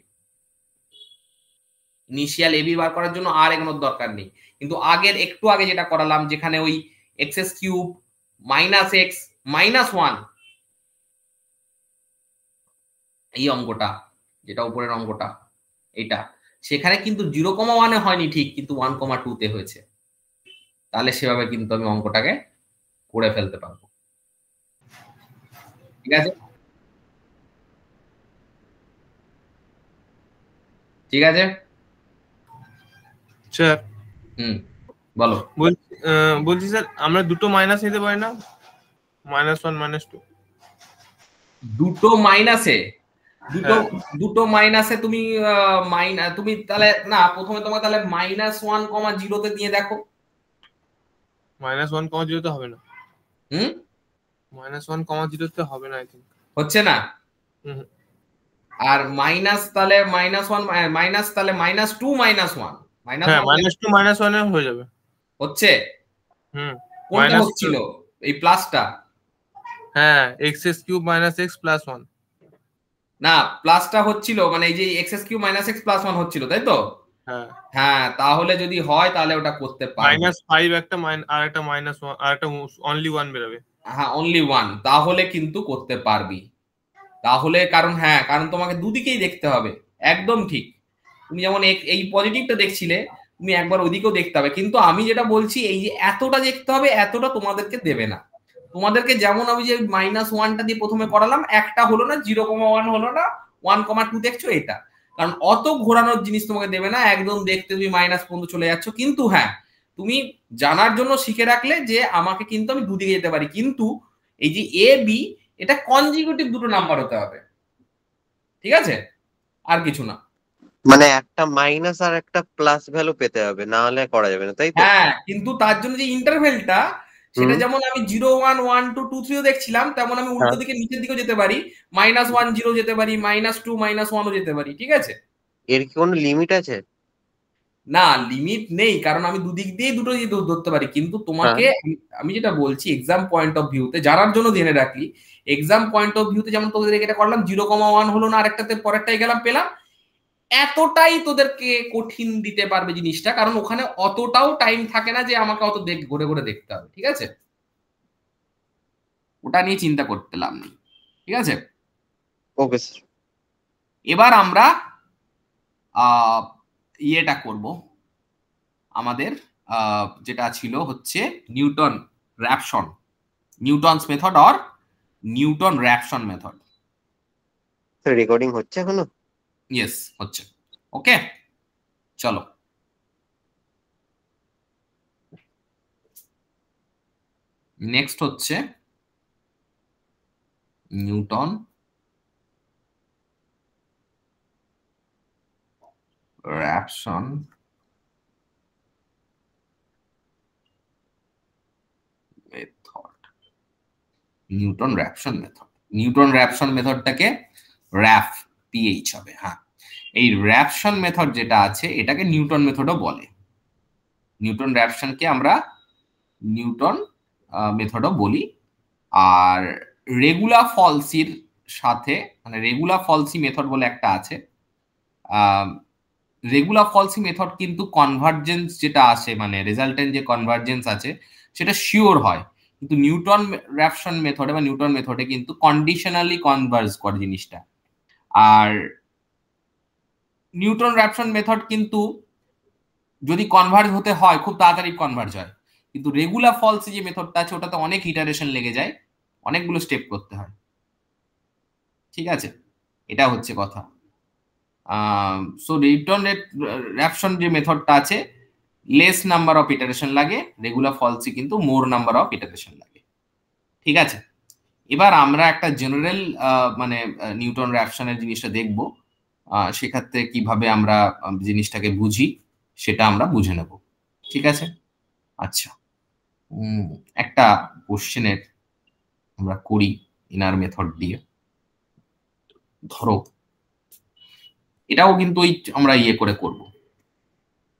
ইনিশিয়াল এবি বার করার জন্য আর এগোনোর দরকার নেই। কিন্তু আগের একটু আগে যেটা করালাম যেখানে ওই x³ - x -1, এই অঙ্কটা যেটা উপরের অঙ্কটা এটা, সেখানে কিন্তু 0,1 এ হয়নি ঠিক, কিন্তু 1,2 তে হয়েছে। তাহলে সেভাবে কিন্তু আমি অঙ্কটাকে করে ফেলতে পারবো, ঠিক আছে, ঠিক আছে। স্যার বলো। বলছি স্যার, আমরা দুটো মাইনাস নিতে পারি না, -1 -2? দুটো মাইনাসে, দুটো মাইনাসে তুমি তুমি তাহলে না, প্রথমে তোমার তাহলে -1,0 তে দিয়ে দেখো। -1,0 তে হবে না, হুম, -1,0 তে হবে না, আই থিঙ্ক হচ্ছে না। আর মাইনাস তাহলে -1 মাইনাস তাহলে -2 - 1 হ্যাঁ, -2 -1 এ হয়ে যাবে, হচ্ছে। কোনটা মাইনাস হচ্ছিল, এই প্লাসটা? হ্যাঁ, x³ - x + 1। না, প্লাসটা হচ্ছিল, মানে এই যে x³ - x + 1 হচ্ছিল, তাই তো? হ্যাঁ, হ্যাঁ, তাহলে যদি হয় তাহলে ওটা করতে পারবে। -5 একটা আর একটা -1 আর একটা অনলি 1 বেরোবে। হ্যাঁ, অনলি 1, তাহলে কিন্তু করতে পারবি। তাহলে কারণ হ্যাঁ, কারণ তোমাকে দুদিকেই দেখতে হবে, একদম ঠিক। তুমি যেমন এই পজিটিভটা দেখছিলে, তুমি একবার ওইদিকেও দেখতে হবে। কিন্তু আমি যেটা বলছি এই যে এতটা দেখতে হবে, এতটা তোমাদেরকে দেবে না। তোমাদেরকে যেমন আমি যে -1টা দিয়ে প্রথমে করালাম, একটা হলো না, 0,1 হলো না, 1,2 দেখছো এটা, কারণ অত ঘোরানোর জিনিস তোমাকে দেবে না, একদম দেখতে তুমি মাইনাস পর্যন্ত চলে যাচ্ছ। কিন্তু হ্যাঁ, তুমি জানার জন্য শিখে রাখলে যে আমাকে কিন্তু আমি দুদিকে যেতে পারি, কিন্তু এই যে এ বি এটা কনজিকিউটিভ দুটো নাম্বার হতে হবে, ঠিক আছে, আর কিছু না। মানে একটা মাইনাস আর একটা প্লাস ভ্যালু পেতে হবে, না হলে করা যাবে না, তাই তো? হ্যাঁ, কিন্তু তার জন্য যে ইন্টারভেলটা, সেটা যেমন আমি 0 1 1 2 2 3 ও দেখছিলাম, তেমন আমি উল্টো দিকে নিচের দিকেও যেতে পারি, -1 0 যেতে পারি, -2 - 1 ও যেতে পারি, ঠিক আছে। এর কি কোনো লিমিট আছে? না, লিমিট নেই, কারণ আমি দুদিক দিয়ে দুটো দিয়ে ধরতে পারি, কিন্তু তোমাকে আমি যেটা বলছি এক্সাম পয়েন্ট অফ ভিউতে জানার জন্য জেনে রাখি। এক্সাম পয়েন্ট অফ ভিউতে যেমন তোদের এটা করলাম 0,1 হলো না, আরেকটাতে পরেরটাই গেলাম পেলাম, এতটাই তোদেরকে কঠিন দিতে পারবে জিনিসটা, কারণ ওখানে অতটাও টাইম থাকে না যে আমাকে অত ঘুরে ঘুরে দেখতে হবে, ঠিক আছে? ওটা নিয়ে চিন্তা করতে লাভ নেই, ঠিক আছে? Okay sir. এবার আমরা ইয়েটা করব, আমাদের যেটা ছিল হচ্ছে Newton Raphson, Newton's method or Newton Raphson method. Recording হচ্ছে এখনো? ইয়েস, হচ্ছে। ওকে, চলো। নেক্সট হচ্ছে Newton Raphson method. Newton Raphson method, Newton Raphson মেথডটাকে র্যাফ পিএইচ হবে। হ্যাঁ, এই র্যাপসন মেথড যেটা আছে এটাকে নিউটন মেথডও বলে। নিউটন র্যাপসনকে আমরা নিউটন মেথডও বলি। আর রেগুলার ফলসির সাথে, মানে রেগুলার ফলসি মেথড বলে একটা আছে, রেগুলার ফলসি মেথড কিন্তু কনভার্জেন্স যেটা আসে, মানে রেজাল্টেন্ট যে কনভার্জেন্স আছে সেটা শিওর হয়, কিন্তু নিউটন র্যাপসন মেথডে বা নিউটন মেথডে কিন্তু কন্ডিশনালি কনভার্জ করে জিনিসটা। আর নিউটন র্যাপসন মেথড কিন্তু যদি কনভার্জ হতে হয় খুব তাড়াতাড়ি কনভার্জ হয়, কিন্তু রেগুলার ফলসি যে মেথডটা আছে ওটাতে অনেক ইটারেশন লেগে যায়, অনেকগুলো স্টেপ করতে হয়, ঠিক আছে? এটা হচ্ছে কথা। সো নিউটন র্যাপসন যে মেথডটা আছে লেস নাম্বার অফ ইটারেশন লাগে, রেগুলার ফলসি কিন্তু মোর নাম্বার অফ ইটারেশন লাগে, ঠিক আছে? এবার আমরা একটা জেনারেল মানে নিউটন র্যাপসনের জিনিসটা দেখব, সেক্ষেত্রে কিভাবে আমরা জিনিসটাকে বুঝি সেটা আমরা বুঝে নেব, ঠিক আছে? আচ্ছা, একটা কোশ্চেনের আমরা করি ইনার মেথড দিয়ে। ধরো এটাও কিন্তু ওই আমরা ইয়ে করে করব,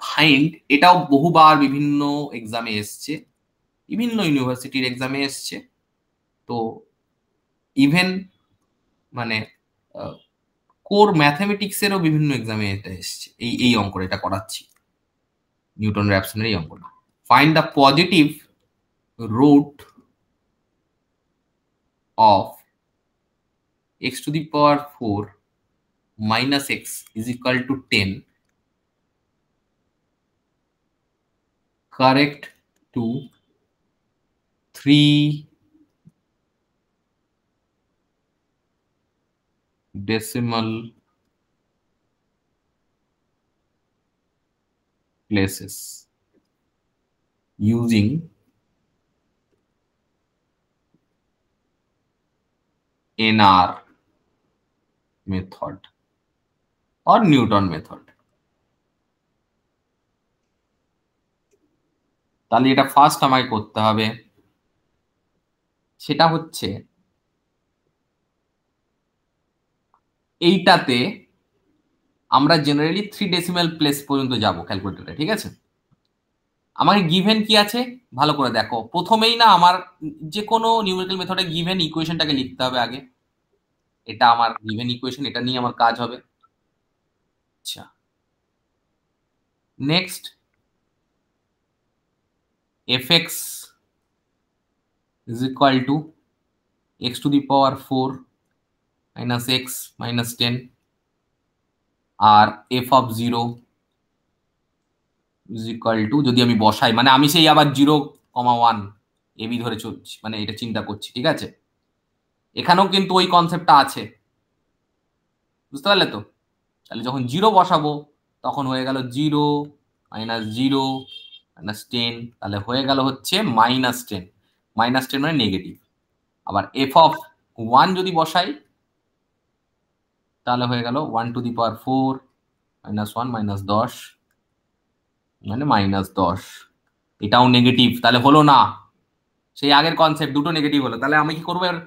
ফাইন্ড, এটাও বহুবার বিভিন্ন এক্সামে এসছে, বিভিন্ন ইউনিভার্সিটির এক্সামে এসছে, তো ইভেন মানে কোর ম্যাথমেটিক্সেরও বিভিন্ন এক্সামে এটা এসছে, এই অঙ্কটা এটা করাচ্ছি, নিউটন র্যাপসনের এই অঙ্কটা। Find the positive root of x to the power 4 minus x is equal to 10 correct to 3 decimal places using NR method or Newton method। তাহলে এটা ফার্স্ট আমাকে করতে হবে, সেটা হচ্ছে এইটাতে আমরা জেনারেলি 3 ডেসিমাল প্লেস পর্যন্ত যাব ক্যালকুলেটরে, ঠিক আছে? আমাকে গিভেন কি আছে ভালো করে দেখো, প্রথমেই না আমার যে কোনো নিউমেরিক্যাল মেথডে গিভেন ইকুয়েশনটাকে লিখতে হবে আগে, এটা আমার গিভেন ইকুয়েশন, এটা নিয়ে আমার কাজ হবে। আচ্ছা, next fx is equal to x to the power 4 minus x minus 10, আর f of 0 is equal to, যদি আমি বসাই, মানে আমি সেই আবার 0,1 এবি ধরে চলছি, মানে এটা চিন্তা করছি, ঠিক আছে? এখানেও কিন্তু ওই কনসেপ্টটা আছে, বুঝতে পারলে তো? তাহলে যখন 0 বসাবো তখন হয়ে গেল 0 minus 0 minus 10, তাহলে হয়ে গেল হচ্ছে -10, -10 মানে নেগেটিভ। আবার f of 1 যদি বসাই তাহলে হয়ে গেল 1 to the power 4 minus 1 minus 10 মানে -10, এটাও নেগেটিভ, তাহলে হলো না, সেই আগের কনসেপ্ট, দুটো নেগেটিভ হলো, তাহলে আমি কি করবো, এর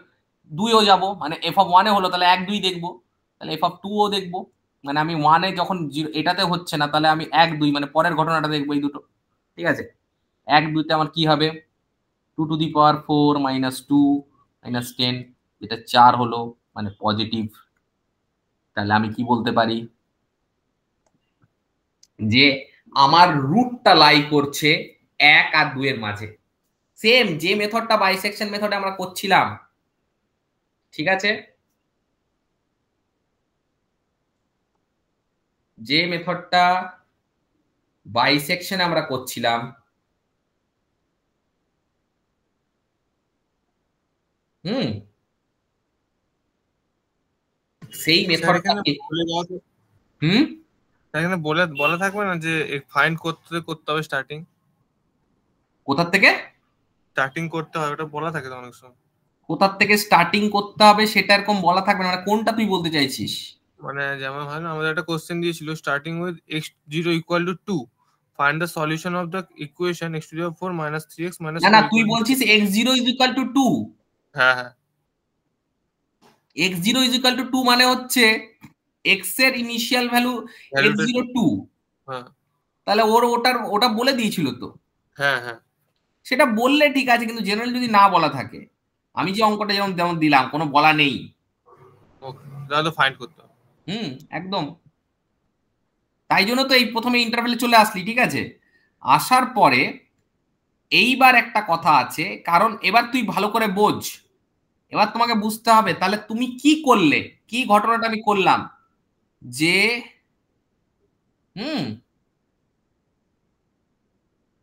2ও যাবো, মানে f of 1 এ হলো তাহলে 1 2 দেখবো, তাহলে f of 2ও দেখবো, মানে আমি 1 এ যখন এটাতে হচ্ছে না, তাহলে আমি 1 2 মানে পরের ঘটনাটা দেখবো এই দুটো। ঠিক আছে, 1 2 তে আমার কি হবে, 2⁴ - 2 - 10, যেটা 4 হলো, মানে পজিটিভ। তাহলে আমি কি বলতে পারি, যে আমার রুটটা লাই করছে 1 আর 2 এর মাঝে। সেম যে মেথডটা বাইসেকশন মেথডে আমরা করছিলাম। ঠিক আছে, যে মেথডটা বাইসেকশন আমরা করছিলাম, হুম, সেই স্যার মেথডটা, এখানে বলে দেওয়া তো- হুম, স্যার এখানে বলে বলা থাকবে না যে ফাইন্ড করতে করতে হবে স্টার্টিং কোথার থেকে করতে হবে, ওটা বলা থাকে তো অনেক সময়। কোথার থেকে স্টার্টিং করতে হবে সেটা এরকম বলা থাকবে না, মানে কোনটা তুই বলতে চাইছিস? মানে যেমন হয় না, আমাদের একটা কোশ্চেন দিয়েছিল starting with x0 = 2, find the solution of the equation x⁴ - 3x - না না, 4 তুই = বলছিস x0 = 2। হ্যাঁ হ্যাঁ x0 = 2 মানে হচ্ছে x এর ইনিশিয়াল ভ্যালু ভ্যালুটা x0 2। হ্যাঁ তাহলে ওটা বলে দিয়েছিল তো। হ্যাঁ হ্যাঁ সেটা বললে ঠিক আছে, কিন্তু জেনারেল যদি না বলা থাকে, আমি যে অঙ্কটা যেমন যেমন দিলাম কোনো বলা নেই। ওকে, তাহলে ফাইন্ড করতে হবে। হুম, একদম। তাই জন্য তো এই প্রথমে ইন্টারভেলে চলে আসলি। ঠিক আছে, আসার পরে এইবার একটা কথা আছে, কারণ এবার তুই ভালো করে বোঝ। এবার তোমাকে বুঝতে হবে তাহলে তুমি কি করলে, কি ঘটনাটা আমি করলাম, যে হুম,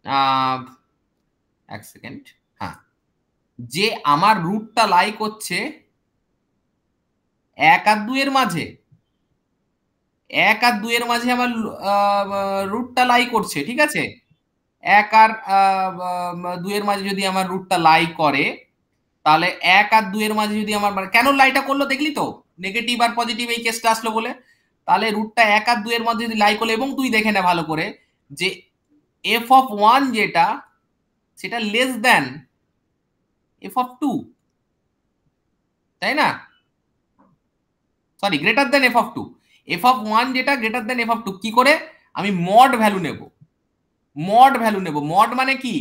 আহ, এক সেকেন্ড, হ্যাঁ, যে আমার রুটটা লাই করছে 1 আর 2 এর মাঝে। 1 আর 2 এর মাঝে আমার রুটটা লাই করছে। ঠিক আছে, 1 আর 2 এর মাঝে যদি আমার রুটটা লাই করে, তাহলে 1 আর 2 এর মাঝে যদি আমার, কেন লাইটা করলো দেখলি তো, নেগেটিভ আর পজিটিভ এই কেসটা আসলো বলে। তাহলে রুটটা 1 আর 2 এর মধ্যে যদি লাই করলো, এবং তুই দেখে নে ভালো করে যে f(1) যেটা, সেটা লেস দেন f(2), তাই না? Sorry, greater than f(2). f(1) যেটা গ্রেটার দেন f(2), কি করে আমি মড ভ্যালু নেব, মড মানে কি,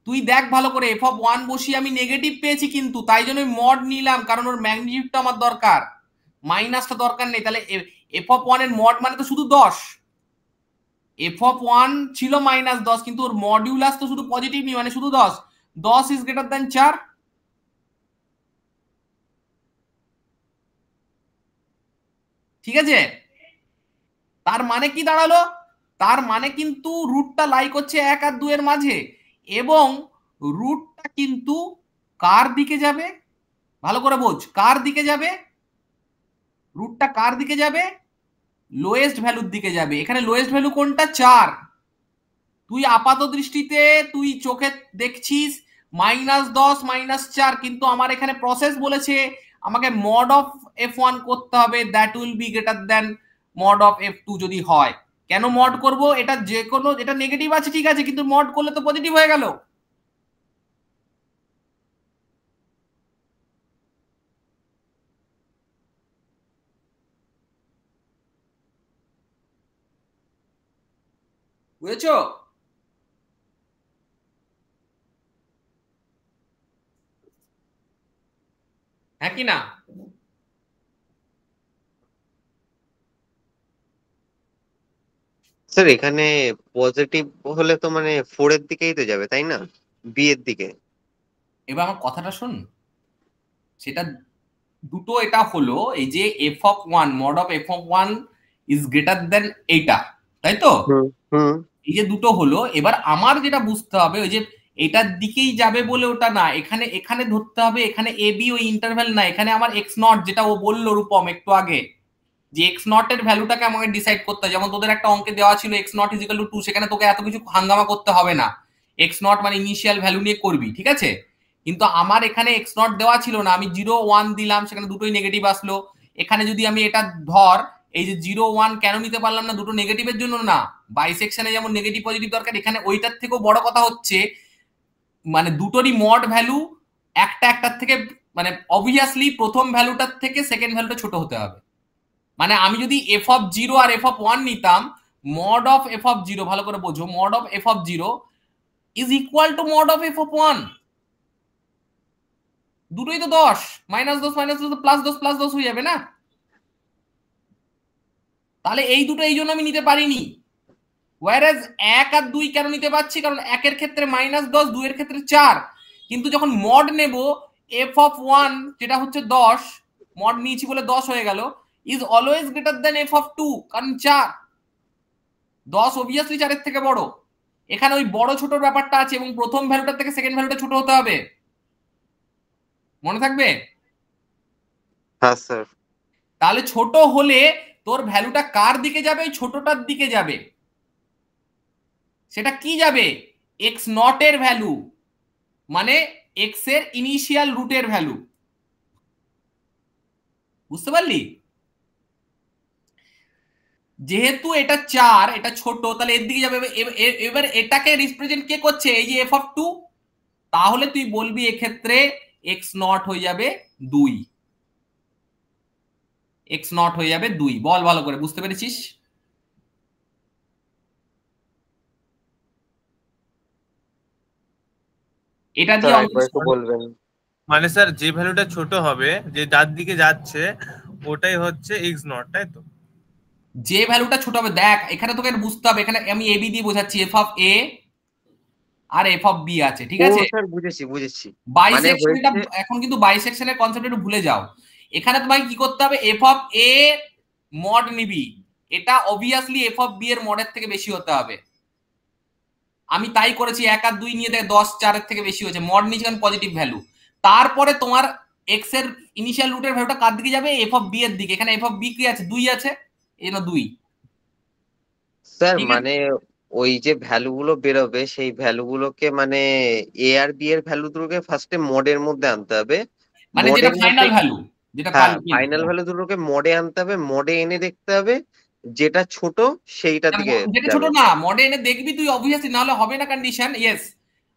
তুই দেখ ভালো করে, f(1) বসিয়ে আমি নেগেটিভ পেয়েছি, কিন্তু তাই জন্য মড নিলাম, কারণ ওর ম্যাগনিটিউডটা আমার দরকার, মাইনাসটা দরকার নেই। তাহলে f(1) এর মড মানে তো শুধু 10। f(1) ছিল -10, কিন্তু ওর মডিউলাস তো শুধু পজিটিভ নি, মানে শুধু 10। 10 ইজ গ্রেটার দেন 4। ঠিক আছে, তার মানে কি দাঁড়ালো, তার মানে কিন্তু রুটটা লাই করছে 1 আর 2 এর মাঝে, এবং রুটটা কিন্তু কার দিকে যাবে, ভালো করে বোঝ, কার দিকে যাবে, রুটটা কার দিকে যাবে, লোয়েস্ট ভ্যালুর দিকে যাবে। এখানে লোয়েস্ট ভ্যালু কোনটা, 4। তুই আপাত দৃষ্টিতে তুই চোখে দেখছিস -10 -4, কিন্তু আমার এখানে প্রসেস বলেছে আমাকে মড অফ f(1) করতে হবে, that will be greater than mod of f(2) যদি হয়। কেন মড করব, এটা যে কোনো, এটা নেগেটিভ আছে ঠিক আছে, কিন্তু মড করলে তো পজিটিভ হয়ে গেল। বুঝেছো? হ্যাঁ কি না? স্যার এখানে পজিটিভ হলে তো মানে 4 এর দিকেই তো যাবে তাই না, বি এর দিকে? এবার আমার কথাটা শোন, সেটা দুটো, এটা হলো এই যে f(1), mod of f(1) is greater দেন এইটা, তাই তো? হুম হুম এই যে দুটো হলো, এবার আমার যেটা বুঝতে হবে, ওই যে এটার দিকেই যাবে বলে ওটা না, এখানে এখানে ধরতে হবে, এখানে এ বি ওই ইন্টারভ্যাল না, এখানে আমার x0, যেটা ও বললো রূপম একটু আগে, যে x0 এর ভ্যালুটাকে আমাকে ডিসাইড করতে হয়। যেমন তোদের একটা অঙ্কে দেওয়া ছিল x0 = 2, সেখানে তোকে এত কিছু হাঙ্গামা করতে হবে না, x0 মানে ইনিশিয়াল ভ্যালু নিয়ে করবি, ঠিক আছে? কিন্তু আমার এখানে x0 দেওয়া ছিল না, আমি 0 1 দিলাম, সেখানে দুটোই নেগেটিভ আসলো। এখানে যদি আমি এটা ধর, এই যে 0 1 কেন নিতে পারলাম না, দুটো নেগেটিভের জন্য না, বাইসেকশনে যেমন নেগেটিভ পজিটিভ দরকার, এখানে ওইটার থেকেও বড় কথা হচ্ছে, মানে দুটোরই মড ভ্যালু একটা একটার থেকে, মানে অবভিয়াসলি প্রথম ভ্যালুটার থেকে সেকেন্ড ভ্যালুটা ছোট হতে হবে। মানে আমি যদি এফ অফ জিরো আর এফ অফ ওয়ান নিতাম, mod of F of zero, ভালো করে বোঝো, mod of F of zero is equal to mod of F of one. দুটোই তো 10, -10 +10 হয়ে যাবে না? তাহলে এই দুটো এই জন্য আমি নিতে পারিনি। ওয়ারেজ 1 আর 2 কেন নিতে পারছি? কারণ 1 এর ক্ষেত্রে -10, 2 এর ক্ষেত্রে 4। কিন্তু যখন মড নেব এফ অফ 1 যেটা হচ্ছে 10, মড নিয়েছি বলে 10 হয়ে গেল, is always greater than F of 2, কারণ 4, 10 অবভিয়াসলি 4 এর থেকে বড়। এখানে ওই বড় ছোটর ব্যাপারটা আছে, এবং প্রথম ভ্যালুটার থেকে সেকেন্ড ভ্যালুটা ছোট হতে হবে, মনে থাকবে? হ্যাঁ স্যার। তাহলে ছোট হলে তোর ভ্যালুটা কার দিকে যাবে? ওই ছোটটার দিকে যাবে। সেটা কি যাবে? এক্স নট এর ভ্যালু, মানে এক্স এর ইনিশিয়াল রুটের ভ্যালু। বুঝতে পারলি? যেহেতু এটা 4, এটা ছোট, তাহলে এর দিকে যাবে। এবার এটাকে রিপ্রেজেন্ট কে করছে? এই যে এফ অফ 2। তাহলে তুই বলবি এক্ষেত্রে এক্স নট হয়ে যাবে 2, এক্স নট হয়ে যাবে 2। বল ভালো করে, বুঝতে পেরেছিস? এটা দিয়ে একবার একটু বলবেন। মানে স্যার যে ভ্যালুটা ছোট হবে, যে যার দিকে যাচ্ছে, ওটাই হচ্ছে এক্স নট, তাই তো? যে ভ্যালুটা ছোট হবে, দেখ এখানে তোকে বুঝতে হবে, এখানে আমি এবি দিয়ে বোঝাচ্ছি, এফ অফ এ আর এফ অফ বি আছে, ঠিক আছে? স্যার বুঝেছি বুঝেছি। বাইসেকশনটা এখন কিন্তু বাইসেকশনের কনসেপ্ট একটু ভুলে যাও। এখানে তোমাকে কি করতে হবে? এফ অফ এ মড নিবি, এটা অবভিয়াসলি এফ অফ বি এর মডের থেকে বেশি হতে হবে। আমি তাই করেছি, 1 আর 2 নিয়ে দেখ 10 4 এর থেকে বেশি হয়েছে, মড নিয়েছি কারণ পজিটিভ ভ্যালু। তারপরে তোমার এক্স এর ইনিশিয়াল রুটের ভ্যালুটা কার দিকে যাবে? এফ অফ বি এর দিকে। এখানে এফ অফ বি কি আছে? 2 আছে, এই জন্য 2। স্যার মানে ওই যে ভ্যালু গুলো বেরোবে, সেই ভ্যালু গুলোকে মানে এ আর বি এর ভ্যালু দুটোকে ফার্স্টে মডের মধ্যে আনতে হবে। মানে যেটা ফাইনাল ভ্যালু, যেটা হ্যাঁ, ফাইনাল ভ্যালু দুটোকে মডে আনতে হবে, মডে এনে দেখতে হবে যেটা ছোট সেইটা দিকে যেটা ছোট যাবে। না, মডে এনে দেখবি তুই অবভিয়াসলি, না হলে হবে না কন্ডিশন। ইয়েস,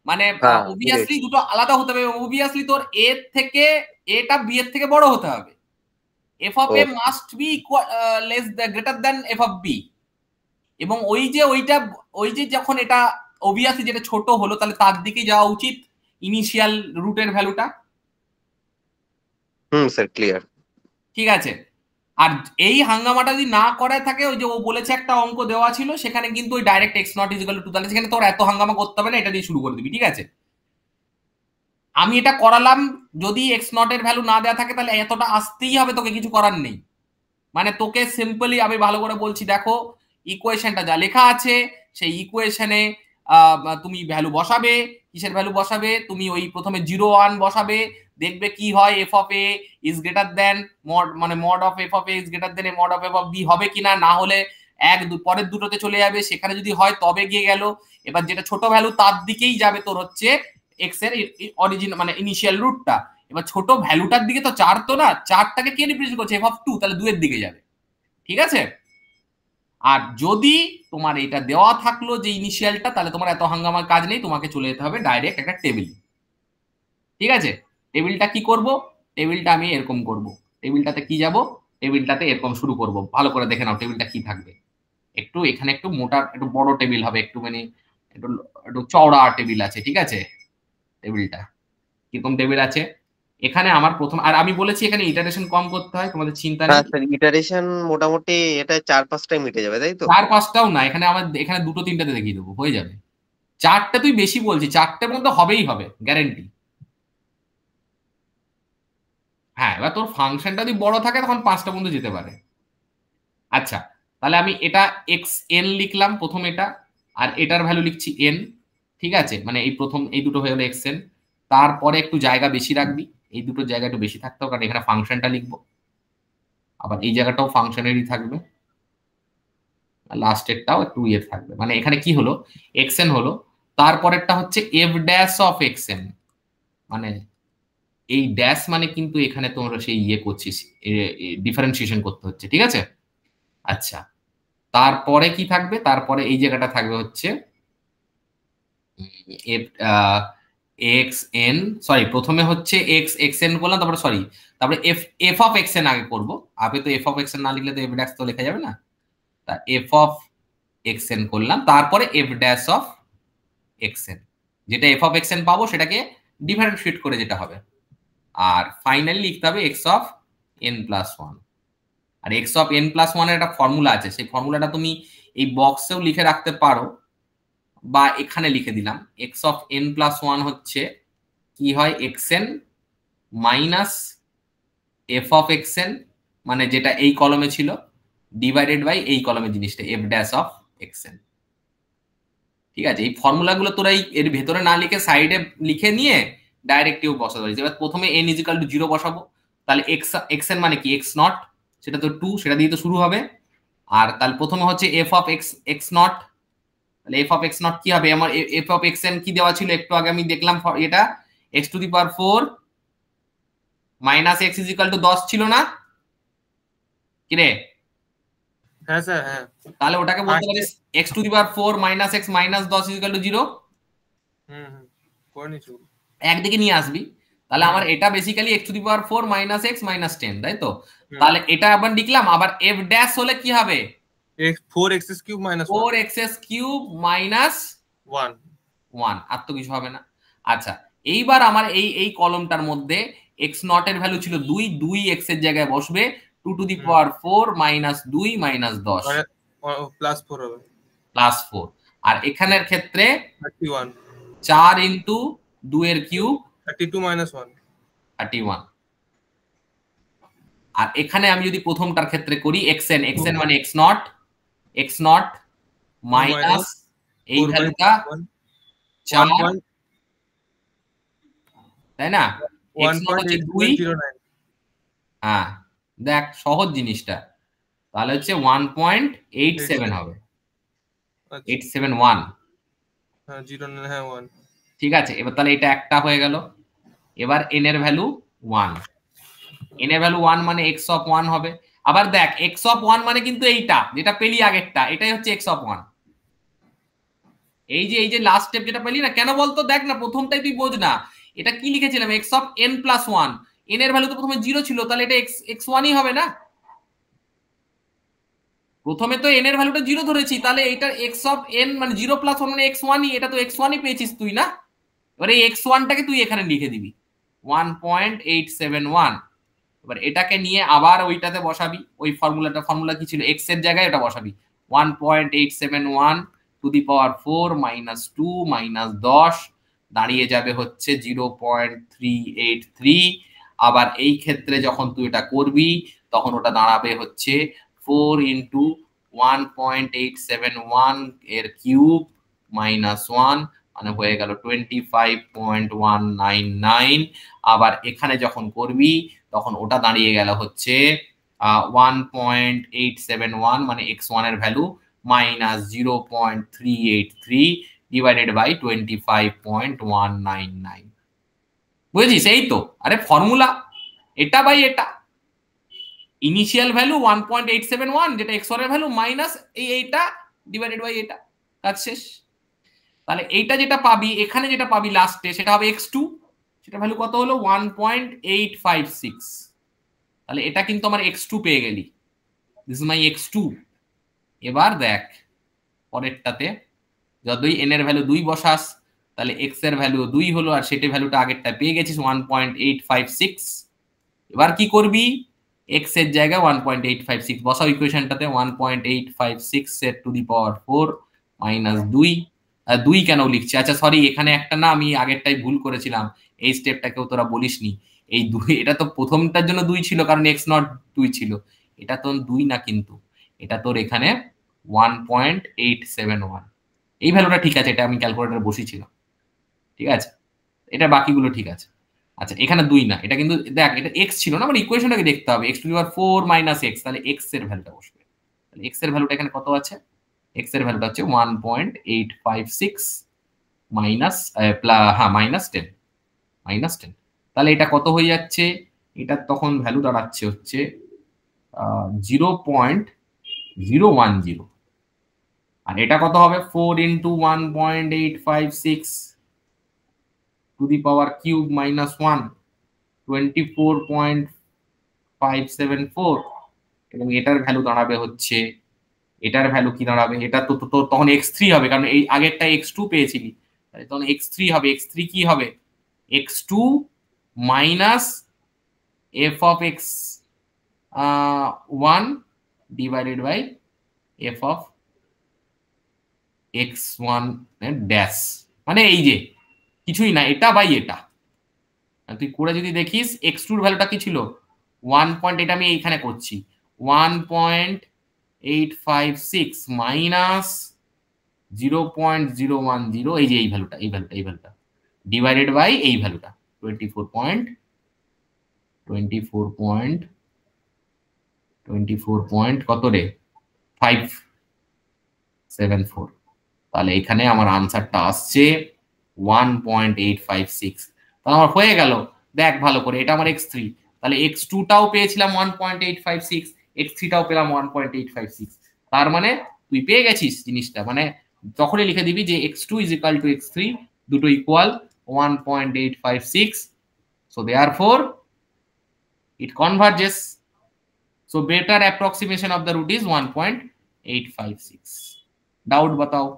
মানে হ্যাঁ, অবভিয়াসলি দুটো আলাদা হতে হবে। অবভিয়াসলি তোর এ থেকে, এটা বি এর থেকে বড় হতে হবে। F of A must be less greater than F of B. এবং ওই যে ওইটা, ওই যে যখন এটা অবভিয়াসলি যেটা ছোট হলো, তাহলে তার দিকে যাওয়া উচিত ইনিশিয়াল রুটের ভ্যালুটা। Sir clear. ঠিক আছে? আর এই হাঙ্গামাটা যদি না করায় থাকে, ওই যে ও বলেছে একটা অঙ্ক দেওয়া ছিল, সেখানে কিন্তু ওই direct X not equal to 2, তাহলে সেখানে তোর এত হাঙ্গামা করতে হবে না, এটা দিয়ে শুরু করে দিবি, ঠিক আছে? আমি এটা করালাম, যদি এক্স নট এর ভ্যালু না দেওয়া থাকে তাহলে এতটা আসতেই হবে, তোকে কিছু করার নেই। মানে তোকে সিম্পলি আমি ভালো করে বলছি, দেখো ইকুয়েশনটা যা লেখা আছে, সেই ইকুয়েশনে তুমি ভ্যালু বসাবে। কিসের ভ্যালু বসাবে? তুমি ওই প্রথমে 0 1 বসাবে, দেখবে কি হয়, F of A is greater than mod, মানে mod of F of A is greater than mod of F of B হবে কিনা। না হলে পরের দুটোতে চলে যাবে, সেখানে যদি হয় তবে গিয়ে গেল। এবার যেটা ছোট ভ্যালু তার দিকেই যাবে তোর হচ্ছে এক্স এর অরিজিন, মানে ইনিশিয়াল রুটটা। এবার ছোট ভ্যালুটার দিকে তো 4 তো না, 4টাকে কে রিপ্রেজেন্ট করছে? এফ অফ 2, তাহলে 2 এর দিকে যাবে, ঠিক আছে? আর যদি তোমার এটা দেওয়া থাকলো যে ইনিশিয়ালটা, তাহলে তোমার এত হাঙ্গামার কাজ নেই, তোমাকে চলে যেতে হবে ডাইরেক্ট একটা টেবিল। ঠিক আছে? টেবিলটা কি করব? টেবিলটা আমি এরকম করব। টেবিলটাতে কি যাব? টেবিলটাতে এরকম শুরু করব। ভালো করে দেখে নাও টেবিলটা কি থাকবে। একটু এখানে একটু মোটা, একটু বড় টেবিল হবে, একটু মানে একটু একটু চওড়া টেবিল আছে, ঠিক আছে? টেবিলটা কিরকম টেবিল আছে? এখানে আমার প্রথম, আর আমি বলেছি এখানে ইটারেশন কম করতে হয়, তোমাদের চিন্তা নেই। হ্যাঁ স্যার, ইটারেশন মোটামুটি এটা 4-5টায় মিটে যাবে, তাই তো? 4-5টাও না, এখানে আমার এখানে 2-3টাতে দেখিয়ে দেবো, হয়ে যাবে। 4টে তুই বেশি বলছিস, 4টের মধ্যে হবেই হবে, গ্যারেন্টি। হ্যাঁ, এবার তোর ফাংশনটা যদি বড় থাকে তখন 5টা পর্যন্ত যেতে পারে। আচ্ছা, তাহলে আমি এটা এক্স এন লিখলাম প্রথম, এটা আর এটার ভ্যালু লিখছি এন, ঠিক আছে? মানে এই প্রথম এই দুটো হয়ে গেলো এক্স এন। তারপরে একটু জায়গা বেশি রাখবি, এই দুটো জায়গা একটু বেশি থাকতে হবে, কারণ এখানে ফাংশনটা লিখবো। আবার এই জায়গাটাও ফাংশনেরই থাকবে, লাস্টেরটাও একটু ইয়ে থাকবে। মানে এখানে কি হলো? এক্স এন হলো, তারপরেরটা হচ্ছে F dash of X N. মানে এই ড্যাশ মানে কিন্তু এখানে তোমরা সেই ইয়ে করছিস, ডিফারেন্সিয়েশন করতে হচ্ছে, ঠিক আছে? আচ্ছা, তারপরে কি থাকবে? তারপরে এই জায়গাটা থাকবে হচ্ছে এক্স এন, সরি প্রথমে হচ্ছে এক্স এক্স এন করলাম, তারপরে সরি তারপরে F F of X N আগে করবো। আপনি তো এফ অফ এক্স এন না লিখলে তো এফ ড্যাশ তো লেখা যাবে না। তা এফ অফ এক্স এন করলাম, তারপরে F dash of X N, যেটা এফ অফ এক্স এন পাবো সেটাকে ডিফারেন্সিয়েট করে যেটা হবে। আর ফাইনালি লিখতে হবে X of N plus one. আর এক্স অফ এন প্লাস ওয়ানের একটা ফর্মুলা আছে, সেই ফর্মুলাটা তুমি এই বক্সেও লিখে রাখতে পারো বা এখানে লিখে দিলাম। X of N plus one হচ্ছে কি হয়, x N minus F of X N, মানে যেটা এই কলমে ছিল, ডিভাইডেড বাই এই কলমের জিনিসটা F dash of X N. ঠিক আছে, এই ফর্মুলাগুলো তোরা এর ভেতরে না লিখে সাইডে লিখে নিয়ে ডাইরেক্টও বসাতে পারিস। এবার প্রথমে এন ইজিক্যাল টু 0 বসাবো, তাহলে এক্স এক্স এন মানে কি এক্স নট, সেটা তো 2, সেটা দিয়ে তো শুরু হবে। আর তাহলে প্রথমে হচ্ছে F of x x not, তাহলে এফ অফ এক্স নট কি হবে আমার, এফ অফ এক্স এন কি দেওয়া ছিল একটু আগে আমি দেখলাম, এটা X to the power 4 minus X equal to 10 ছিল না কিরে? হ্যাঁ স্যার, হ্যাঁ। তাহলে ওটাকে বলতে পারিস X to the power 4 minus X minus 10 equal to 0। করে নিচ্ছি, একদিকে নিয়ে আসবি, তাহলে আমার এটা basically X to the power 4 minus X minus 10, তাই তো? তাহলে এটা আবার লিখলাম, আবার এফ ড্যাশ হলে কি হবে, 4x cube minus 4x cube minus 1। 1, আর তো কিছু হবে না। আচ্ছা, এইবার আমার এই এই কলমটার মধ্যে x নট এর ভ্যালু ছিল 2, 2 x এর জায়গায় বসবে 2 two the power 4 minus 2 minus 10 plus 4 হবে, প্লাস 4। আর এখানের ক্ষেত্রে 31, 4 ইনটু 2 এর কিউব 32 মাইনাস 1, 31। আর এখানে আমি যদি প্রথমটার ক্ষেত্রে করি xn, xn মানে x নট মাইনাস এই ভ্যালুটা 4, তাই না? x নট হচ্ছে 2, হ্যাঁ দেখ সহজ জিনিসটা, তাহলে হচ্ছে 1.87 হবে, 871। হ্যাঁ 0 হ্যাঁ 1। ঠিক আছে, এবার তাহলে এটা একটা হয়ে গেল। এবার n এর ভ্যালু 1, n এর ভ্যালু 1 মানে x অফ 1 হবে। আবার দেখ x অফ 1 মানে কিন্তু এইটা যেটা পেলি আগেরটা, এটাই হচ্ছে x অফ 1। এই যে লাস্ট স্টেপ যেটা পেলি না, কেন বলতো, দেখ না প্রথমটাই তুই বোঝ না, এটা কি লিখেছিলাম x of n plus 1, n এর ভ্যালু তো প্রথমে 0 ছিল, তাহলে এটা x1ই হবে না। প্রথমে তো n এর ভ্যালুটা 0 ধরেছি, তাহলে এটা x অফ n মানে 0 প্লাস 1 মানে x1ই, এটা তো x1ই পেয়েছিস তুই না। এবারে এই x1টাকে তুই এখানে লিখে দিবি 1.871। এবার এটাকে নিয়ে আবার ওইটাতে বসাবি, ওই ফর্মুলা কি ছিল, x এর জায়গায় ওটা বসাবি 1.871 two the power 4 minus 2 minus 10 দাঁড়িয়ে যাবে হচ্ছে 0.383। আবার এই ক্ষেত্রে যখন তুই এটা করবি তখন ওটা দাঁড়াবে হচ্ছে 4 ইন্টু 1.871 এর কিউব মাইনাস 1, মানে হয়ে গেল 25.199। আবার এখানে যখন করবি তখন ওটা দাঁড়িয়ে গেল হচ্ছে 1.871 মানে x1 এর ভ্যালু মাইনাস 0.383 ডিভাইডেড বাই 25.199। বুঝেছিস? এই তো, আরে ফর্মুলা এটা বাই এটা, ইনিশিয়াল ভ্যালু 1.871 যেটা x1 এর ভ্যালু মাইনাস এইটা ডিভাইডেড বাই এটা, কাজ শেষ। তাহলে এইটা যেটা পাবি এখানে যেটা পাবি লাস্টে সেটা হবে x2, সেটা ভ্যালু কত হলো 1.856। তাহলে এটা কিন্তু আমার x2 পেয়ে গেলি, দিস ইজ মাই x2। এবার দেখ পরেরটাতে যতই n এর ভ্যালু 2 বসাস তাহলে x এর ভ্যালু 2 হলো, আর সেটা ভ্যালুটা আগেরটা পেয়ে গেছিস 1.856। এবার কি করবি, x এর জায়গায় 1.856 বসাও ইকুয়েশনটাতে, 1.856 এর টু দি পাওয়ার 4 মাইনাস 2 কেন লিখছি, আচ্ছা সরি এখানে একটা না আমি আগেরটাই ভুল করেছিলাম, এই স্টেপটাকেও তোরা বলিসনি। এই 2 এটা তো প্রথমটার জন্য 2 ছিল কারণ x নট 2 ছিল, এটা তো 2 না, কিন্তু এটা তোর এখানে 1.871। এই ভ্যালুটা ঠিক আছে, এটা আমি ক্যালকুলেটরে বসিয়েছিলাম, ঠিক আছে, এটা বাকিগুলো ঠিক আছে। আচ্ছা এখানে 2 না, এটা কিন্তু দেখ এটা x ছিল না, মানে ইকুয়েশনটাকে দেখতে হবে, x to the power 4 minus x, তাহলে x এর ভ্যালুটা বসবে। তাহলে x এর ভ্যালুটা এখানে কত আছে, x এর ভ্যালুটা হচ্ছে 1.856 মাইনাস মাইনাস 10। তাহলে এটা কত হয়ে যাচ্ছে, এটা তখন ভ্যালু দাঁড়াচ্ছে হচ্ছে 0.010। আর এটা কত হবে, 4 into 1.856 two the power cube minus 1 24.574 এবং এটার ভ্যালু দাঁড়াবে হচ্ছে, এটার ভ্যালু কি দাঁড়াবে, এটা তো তখন x3 হবে, কারণ এই আগেরটা x2 পেয়েছিলি, তাহলে তখন x3 হবে। x3 কি হবে, x2 minus f of x1 divided by f of x1 dash, মানে এই যে কিছুই না, এটা বাই এটা। তুই করে যদি দেখিস x2 এর ভ্যালুটা কি ছিল 1 পয়েন্ট, এটা আমি এইখানে করছি 1.856 মাইনাস 0.010, এই যে এই ভ্যালুটা ডিভাইডেড বাই এই ভ্যালুটা 24 কত রে 574। তাহলে এখানে আমার আনসারটা আসছে 1.856। তাহলে আমার হয়ে গেল, দেখ ভালো করে, এটা আমার x3, তাহলে x2 টাও পেয়েছিলাম 1.856, x3 টাও পেলাম 1.856। তার মানে তুই পেয়ে গেছিস জিনিসটা, মানে তখনই লিখে দিবি যে x2 is equal two x3, দুটো equal 1.856, so therefore it converges, so better approximation of the root is 1.856। Doubt বাতাও।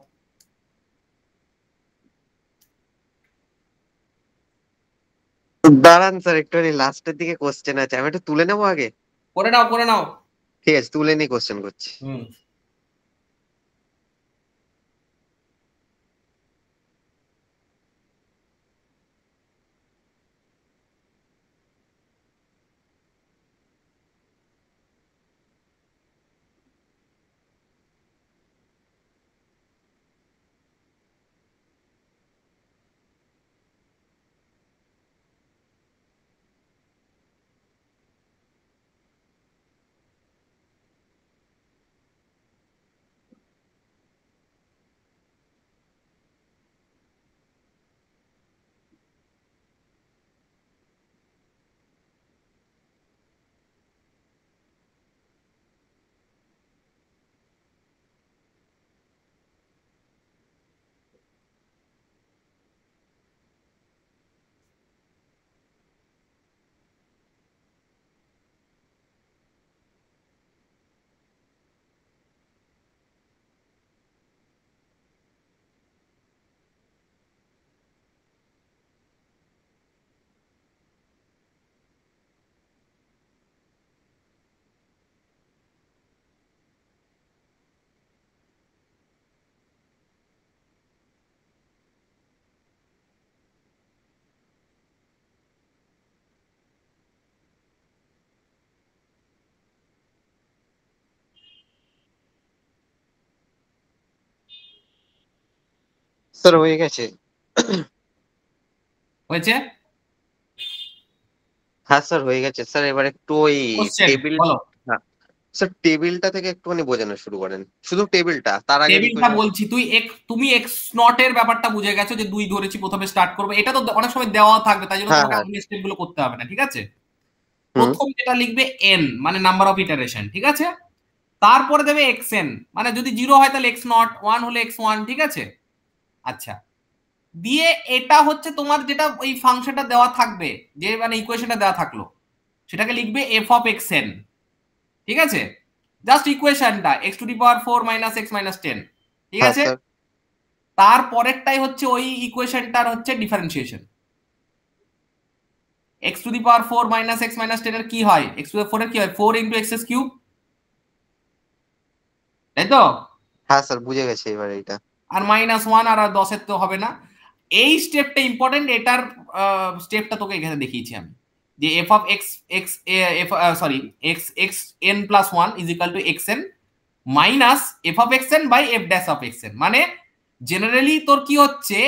দাঁড়ান স্যার, একটু লাস্টের দিকে কোশ্চেন আছে, আমি একটু তুলে নেবো আগে। করে নাও। ঠিক আছে, তুলে নিয়ে কোশ্চেন করছি। স্যার হয়ে গেছে। হয়েছে? হ্যাঁ স্যার হয়ে গেছে স্যার। এবার একটু ওই কোশ্চেন টেবিল, বলো। হ্যাঁ স্যার টেবিলটা থেকে একটুখানি বোঝানো শুরু করেন, শুধু টেবিলটা, তার আগে টেবিলটা বলছি, তুমি x নট এর ব্যাপারটা বুঝে গেছো যে 2 ধরেছি, প্রথমে স্টার্ট করবে, এটা তো অনেক সময় দেওয়া থাকবে, তাই জন্য হ্যাঁ তোমাকে হ্যাঁ আগে স্টেপ গুলো করতে হবে না, ঠিক আছে? হুম প্রথম যেটা লিখবে n মানে নাম্বার অফ ইটারেশন, ঠিক আছে? তারপরে দেবে xn, মানে যদি 0 হয় তাহলে x নট, 1 হলে x1, ঠিক আছে? আচ্ছা, দিয়ে এটা হচ্ছে তোমার যেটা ওই ফাংশনটা দেওয়া থাকবে, যে মানে ইকুয়েশনটা দেওয়া থাকলো, সেটাকে লিখবে f of xn, ঠিক আছে? জাস্ট ইকুয়েশনটা x to the power 4 minus x minus 10, ঠিক হ্যাঁ আছে? স্যার তারপরেরটাই হচ্ছে ওই ইকুয়েশনটার হচ্ছে differentiation. x to the power 4 minus x minus 10 এর কি হয়, x টু দি 4 এর কি হয় 4 ইনটু x কিউব, তাই তো? হ্যাঁ স্যার বুঝে গেছে এবার এইটা। আর মাইনাস 1 আর 10 এর তো হবে না। এই স্টেপটা ইম্পর্টেন্ট, এটার স্টেপটা তোকে এখানে দেখিয়েছি আমি, যে f of x x f sorry x x n plus 1 is equal to xn minus f of xn by f dash of xn। মানে জেনারেলি তোর কি হচ্ছে,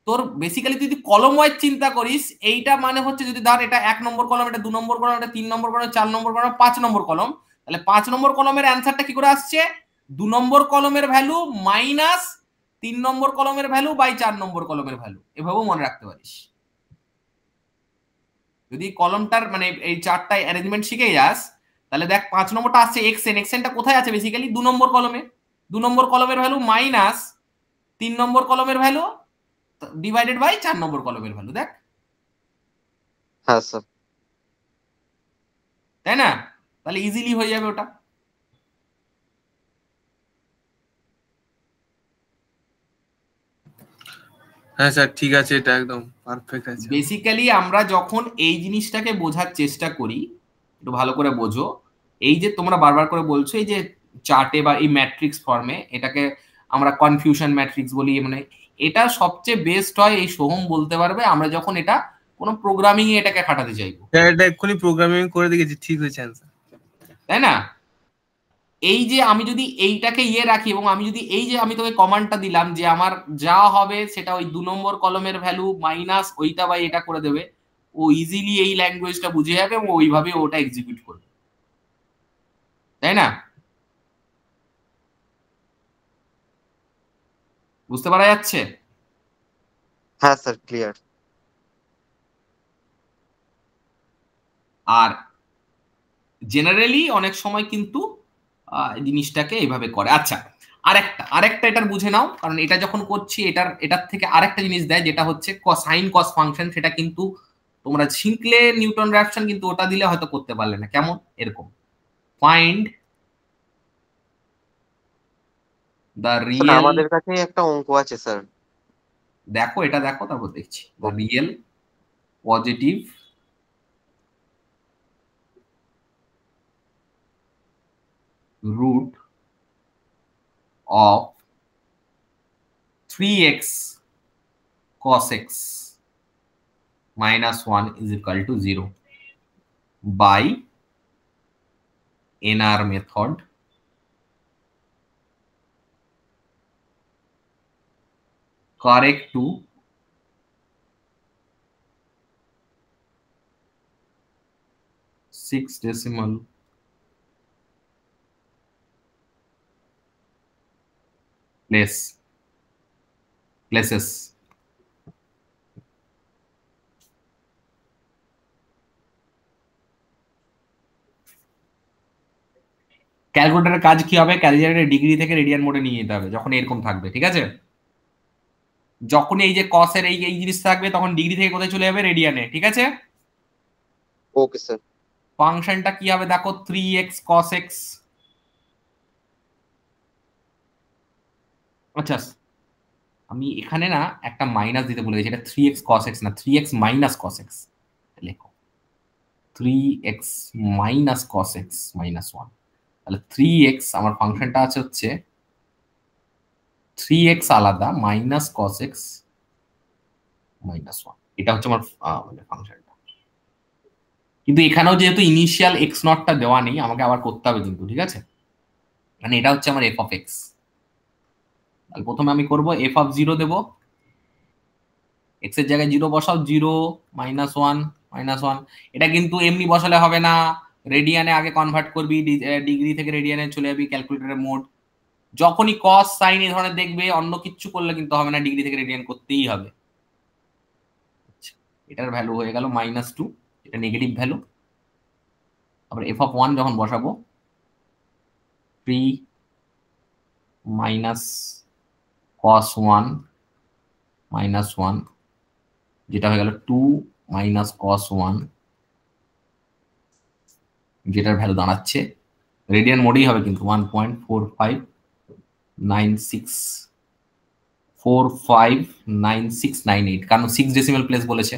তোর বেসিক্যালি তুই যদি কলম ওয়াইজ চিন্তা করিস, এইটা মানে হচ্ছে যদি ধর এটা 1 নম্বর কলম, এটা 2 নম্বর কলম, এটা 3 নম্বর কলম, 4 নম্বর কলম, 5 নম্বর কলম, তাহলে 5 নম্বর কলমের অ্যান্সারটা কি করে আসছে, 2 নম্বর কলমের ভ্যালু মাইনাস 3 নম্বর কলমের ভ্যালু বাই 4 নম্বর কলমের ভ্যালু, এভাবেও মনে রাখতে পারিস। যদি কলমটার মানে এই চারটা অ্যারেঞ্জমেন্ট শিখে যাস, তাহলে দেখ 5 নম্বরটা আসছে xn, xnটা কোথায় আছে বেসিক্যালি 2 নম্বর কলমে, 2 নম্বর কলমের ভ্যালু মাইনাস 3 নম্বর কলমের ভ্যালু, ডিভাইডেড বাই 4 নম্বর কলমের ভ্যালু। দেখ, হ্যাঁ স্যার। তাই না? তাহলে ইজিলি হয়ে যাবে ওটা। হ্যাঁ স্যার ঠিক আছে, এটা একদম পারফেক্ট আছে। বেসিক্যালি আমরা যখন এই জিনিসটাকে বোঝার চেষ্টা করি, একটু ভালো করে বোঝো, এই যে তোমরা বারবার করে বলছো এই যে চার্টে বা এই ম্যাট্রিক্স ফর্মে, এটাকে আমরা কনফিউশন ম্যাট্রিক্স বলি, মানে এটা সবচেয়ে বেস্ট হয়, এই সোহম বলতে পারবে, আমরা যখন এটা কোনো প্রোগ্রামিং এ এটাকে খাটাতে চাইবো। স্যার এটা এক্ষুনি প্রোগ্রামিং করে দেখেছি, ঠিক হয়েছে অ্যান্সার। তাই না? এই যে আমি যদি এইটাকে রাখি এবং আমি যদি এই যে আমি তোকে কমান্ডটা দিলাম যে আমার যা হবে সেটা ওই 2 নম্বর কলমের ভ্যালু মাইনাস ওইটা বাই এটা করে দেবে, ও ইজিলি এই ল্যাঙ্গুয়েজটা বুঝে যাবে এবং ওইভাবে ওটা এক্সিকিউট করবে। তাই না? বুঝতে পারা যাচ্ছে? হ্যাঁ স্যার, ক্লিয়ার। আর জেনারেলি অনেক সময় কিন্তু জিনিসটাকে এইভাবে করে। আচ্ছা, আরেকটা এটার বুঝে নাও, কারণ এটা যখন করছি এটার থেকে আরেকটা জিনিস দেয়, যেটা হচ্ছে সাইন কস ফাংশন। সেটা কিন্তু তোমরা শিখলে নিউটন র্যাপশন, কিন্তু ওটা দিলে হয়তো করতে পারলে না। কেমন? এরকম, ফাইন্ড দ্য স্যার রিয়েল, আমাদের কাছে একটা অঙ্ক আছে স্যার। দেখো এটা দেখো, তারপর দেখছি। The real positive root of 3x cos x minus 1 is equal to 0 by NR method correct to six decimal places. ক্যালকুলেটরের কাজ কি হবে? ক্যালকুলেটরের ডিগ্রি থেকে রেডিয়ান মোডে নিয়ে যেতে হবে যখন এরকম থাকবে, ঠিক আছে? যখন এই যে কসের এই এই জিনিস থাকবে তখন ডিগ্রি থেকে কোথায় চলে যাবে? রেডিয়ানে, ঠিক আছে? Okay sir. ফাংশনটা কি হবে দেখো, 3x cos x। আচ্ছা, আমি এখানে না একটা মাইনাস দিতে ভুলে গেছি, এটা 3x cos x না, 3x minus cos x লেখো। 3x minus cos x minus 1। তাহলে 3x আমার ফাংশনটা আছে হচ্ছে 3x আলাদা মাইনাস cos x মাইনাস 1, এটা হচ্ছে আমার মানে ফাংশনটা। কিন্তু এখানেও যেহেতু ইনিশিয়াল x নটটা দেওয়া নেই, আমাকে আবার করতে হবে কিন্তু, ঠিক আছে? মানে এটা হচ্ছে আমার f of x। তাহলে প্রথমে আমি করব f of 0 দেব, x এর জায়গায় 0 বসাও, 0 মাইনাস 1 মাইনাস 1। এটা কিন্তু এমনি বসালে হবে না, রেডিয়ানে আগে কনভার্ট করবি, ডিগ্রি থেকে রেডিয়ানে চলে যাবি ক্যালকুলেটরের মোড। যখনই কস সাইন এই ধরনের দেখবে, অন্য কিচ্ছু করলে কিন্তু হবে না, ডিগ্রি থেকে রেডিয়ান করতেই হবে। এটার ভ্যালু হয়ে গেল -2, এটা নেগেটিভ ভ্যালু। আবার এফ অফ 1 যখন বসাবো, 3 মাইনাস cos 1 মাইনাস 1, যেটা হয়ে গেল 2 মাইনাস cos 1, যেটার ভ্যালু দাঁড়াচ্ছে, রেডিয়ান মোডেই হবে কিন্তু, 1.4596459698, কারণ 6 ডেসিমাল প্লেস বলেছে।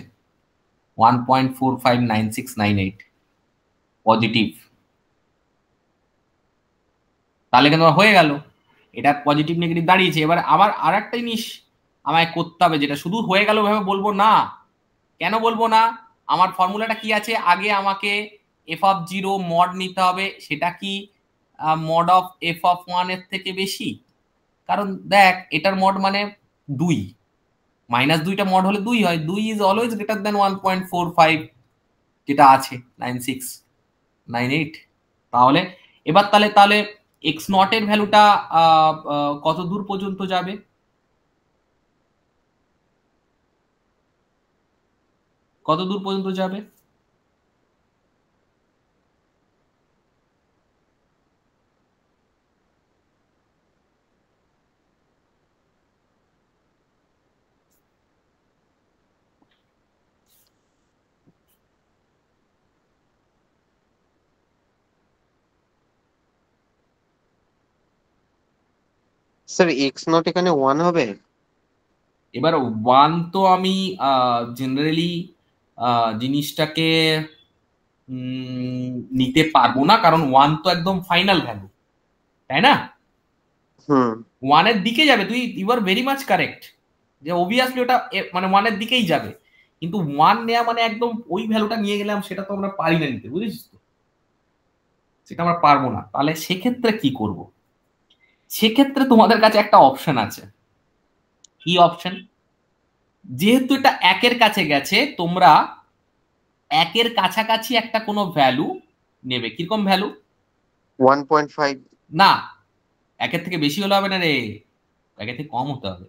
1.459698 পজিটিভ। তাহলে কিন্তু হয়ে গেল, এটা পজিটিভ নেগেটিভ দাঁড়িয়েছে। এবার আবার আর একটা জিনিস আমায় করতে হবে, যেটা শুধু হয়ে গেল ভাবে বলবো না। কেন বলবো না? আমার ফর্মুলাটা কি আছে? আগে আমাকে এফ অফ 0 মড নিতে হবে, সেটা কি মড অফ এফ অফ 1 এর থেকে বেশি? কারণ দেখ, এটার মড মানে 2, -2টা মড হলে 2 হয়, 2 ইজ অলওয়েজ গ্রেটার দ্যান 1.45, যেটা আছে 9698। তাহলে এবার তাহলে তাহলে এক্স নট এর ভ্যালুটা কত দূর পর্যন্ত যাবে? কত দূর পর্যন্ত যাবে? স্যার এক্স নট এখানে 1 হবে? এবার 1 তো আমি জেনারেলি জিনিসটাকে নিতে পারবো না, কারণ 1 তো একদম ফাইনাল ভ্যালু, তাই না? হুম 1 এর দিকে যাবে, তুই you are very much correct, যে অবভিয়াসলি ওটা মানে 1 এর দিকেই যাবে, কিন্তু 1 নেওয়া মানে একদম ওই ভ্যালুটা নিয়ে গেলাম, সেটা তো আমরা পারি না নিতে, বুঝেছিস তো? সেটা আমরা পারবো না। তাহলে সেক্ষেত্রে কি করব? সেক্ষেত্রে তোমাদের কাছে একটা অপশন আছে। কি অপশন? যেহেতু এটা একের কাছে গেছে, তোমরা একের কাছাকাছি একটা কোনো ভ্যালু নেবে। কিরকম ভ্যালু? 1.5। না, একের থেকে বেশি হলে হবে না রে, একের থেকে কম হতে হবে।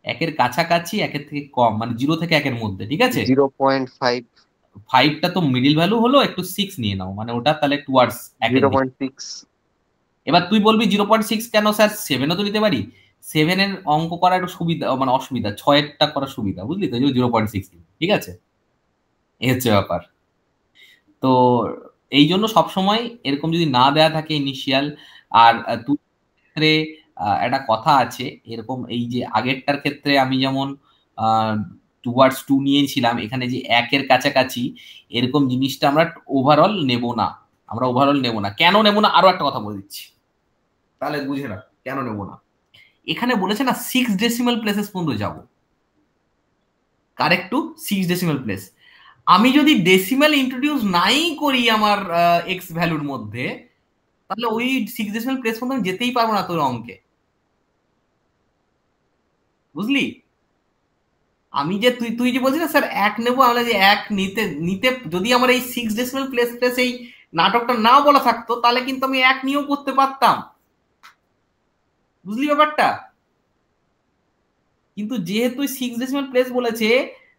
একের কাছাকাছি, একের থেকে কম, মানে 0 থেকে 1 এর মধ্যে, ঠিক আছে? 0.5। 5টা তো মিডিল ভ্যালু হলো, একটু 6 নিয়ে নাও, মানে ওটা তাহলে টুয়ার্ডস 1 এর দিকে। 0.6। এবার তুই বলবি 0.6 কেন স্যার, 7ও তো নিতে পারি। 7 এর অঙ্ক করা একটু সুবিধা, মানে অসুবিধা, 6 এরটা করা সুবিধা, বুঝলি তো? 0.6, ঠিক আছে? এই হচ্ছে ব্যাপার। তো এই জন্য সবসময় এরকম যদি না দেয়া থাকে ইনিশিয়াল, আর তুই ক্ষেত্রে একটা কথা আছে এরকম, এই যে আগেরটার ক্ষেত্রে আমি যেমন টুয়ার্ডস 2 নিয়েছিলাম, এখানে যে একের কাছাকাছি, এরকম জিনিসটা আমরা ওভারঅল নেব না। আমরা ওভারঅল নেব না। কেন নেব না আরো একটা কথা বলে দিচ্ছি, তাহলে বুঝে না কেন নেব না। এখানে বলেছে না 6 ডেসিমাল প্লেসেস পর্যন্ত যাব, কারেক্ট টু 6 ডেসিমাল প্লেস। আমি যদি ডেসিমাল ইন্ট্রোডিউস নাই করি আমার এক্স ভ্যালুর মধ্যে, তাহলে ওই 6 ডেসিমাল প্লেস পর্যন্ত আমি যেতেই পারবো না তোর অঙ্কে, বুঝলি? আমি যে তুই তুই যে বলছিস না স্যার এক নেবো, আমরা যে এক নিতে নিতে যদি আমার এই 6 ডেসিমাল প্লেস প্লেস এই নাটকটা না বলা থাকতো, তাহলে কিন্তু আমি এক নিয়েও করতে পারতাম, বুঝলি ব্যাপারটা? কিন্তু যেহেতু 6 ডেসিমাল প্লেস বলেছে,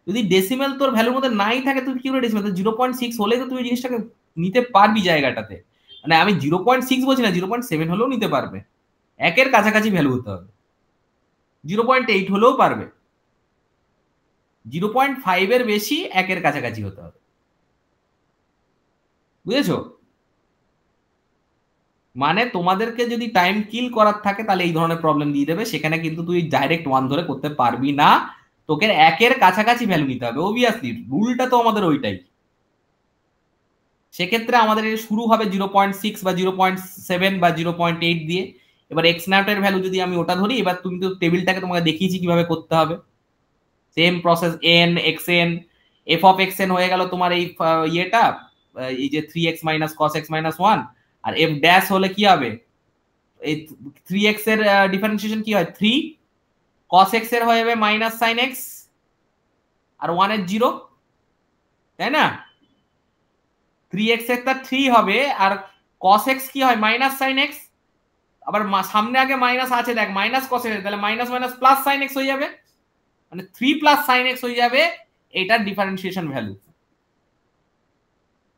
যদি ডেসিমাল তোর ভ্যালুর মধ্যে নাই থাকে, তুই কি করে ডেসিমাল 0.6 হলে তো তুই জিনিসটাকে নিতে পারবি জায়গাটাতে। মানে আমি 0.6 বলছি না, 0.7 হলেও নিতে পারবে, একের কাছাকাছি ভ্যালু হতে হবে। 0.8 হলেও পারবে, 0.5 এর বেশি একের কাছাকাছি হতে হবে, বুঝেছো? মানে তোমাদেরকে যদি টাইম কিল করার থাকে, তাহলে এই ধরনের প্রবলেম দিয়ে দেবে, সেখানে কিন্তু তুই ডাইরেক্ট 1 ধরে করতে পারবি না, তোকে একের কাছাকাছি ভ্যালু নিতে হবে, অবভিয়াসলি রুলটা তো আমাদের ওইটাই। সেক্ষেত্রে আমাদের শুরু হবে 0.6 বা 0.7 বা 0.8 দিয়ে। এবার এক্স নাটের ভ্যালু যদি আমি ওটা ধরি, এবার তুমি তো টেবিলটাকে তোমাকে দেখিয়েছি কিভাবে করতে হবে, same process, N x N, F of X N হয়ে গেল তোমার এই ইয়েটা, এই যে 3x minus cos x minus 1, আর এফ ড্যাশ হলে কি হবে, এই 3x এর ডিফারেন্সিয়েশন কি হয়, 3 cos x এর হয়ে যাবে মাইনাস সাইন এক্স, আর 1 এর 0, তাই না? 3x এর তা 3 হবে, আর cos x কি হয়, মাইনাস সাইন এক্স, আবার সামনে আগে মাইনাস আছে দেখ, মাইনাস cos x, তাহলে minus minus plus sine x হয়ে যাবে, মানে 3 প্লাস সাইন এক্স হয়ে যাবে এটার ডিফারেন্সিয়েশন ভ্যালু।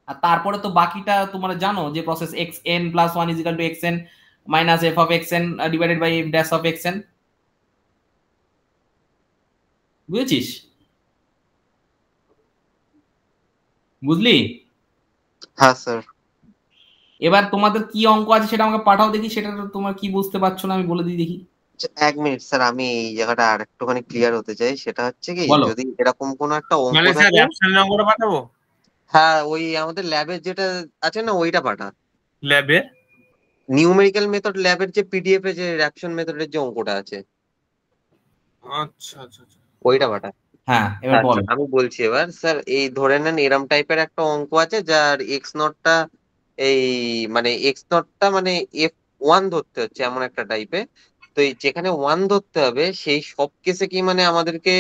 আর তারপরে তো বাকিটা তোমরা জানো যে process X N plus 1 equal to X N minus F of X N divided by F dash of X N, বুঝেছিস? বুঝলি? হ্যাঁ স্যার। এবার তোমাদের কি অঙ্ক আছে সেটা আমাকে পাঠাও দেখি, সেটা তোমার কি বুঝতে পারছো না আমি বলে দিই দেখি। 1 মিনিট স্যার, আমি এই জায়গাটা আর একটুখানি ক্লিয়ার হতে চাই। সেটা হচ্ছে কি, বলো। যদি এরকম কোনো একটা অঙ্ক মানে স্যার থাকে, র্যাপশন অঙ্কটা পাঠাবো? হ্যাঁ ওই আমাদের ল্যাবের যেটা আছে না ওইটা পাঠা। ল্যাবে নিউমেরিক্যাল মেথড ল্যাবের যে পিডিএফ এ যে র্যাপশন মেথডের যে অঙ্কটা আছে আচ্ছা আচ্ছা আচ্ছা। ওইটা পাঠা। হ্যাঁ এবার আচ্ছা বলো। আমি বলছি এবার স্যার, এই ধরে নেন এরম টাইপের একটা অঙ্ক আছে যার এক্স নটটা এই মানে এক্স নটটা মানে F1 ধরতে হচ্ছে এমন একটা টাইপে। তো এই যেখানে 1 ধরতে হবে সেই সব কেসে কি মানে আমাদেরকে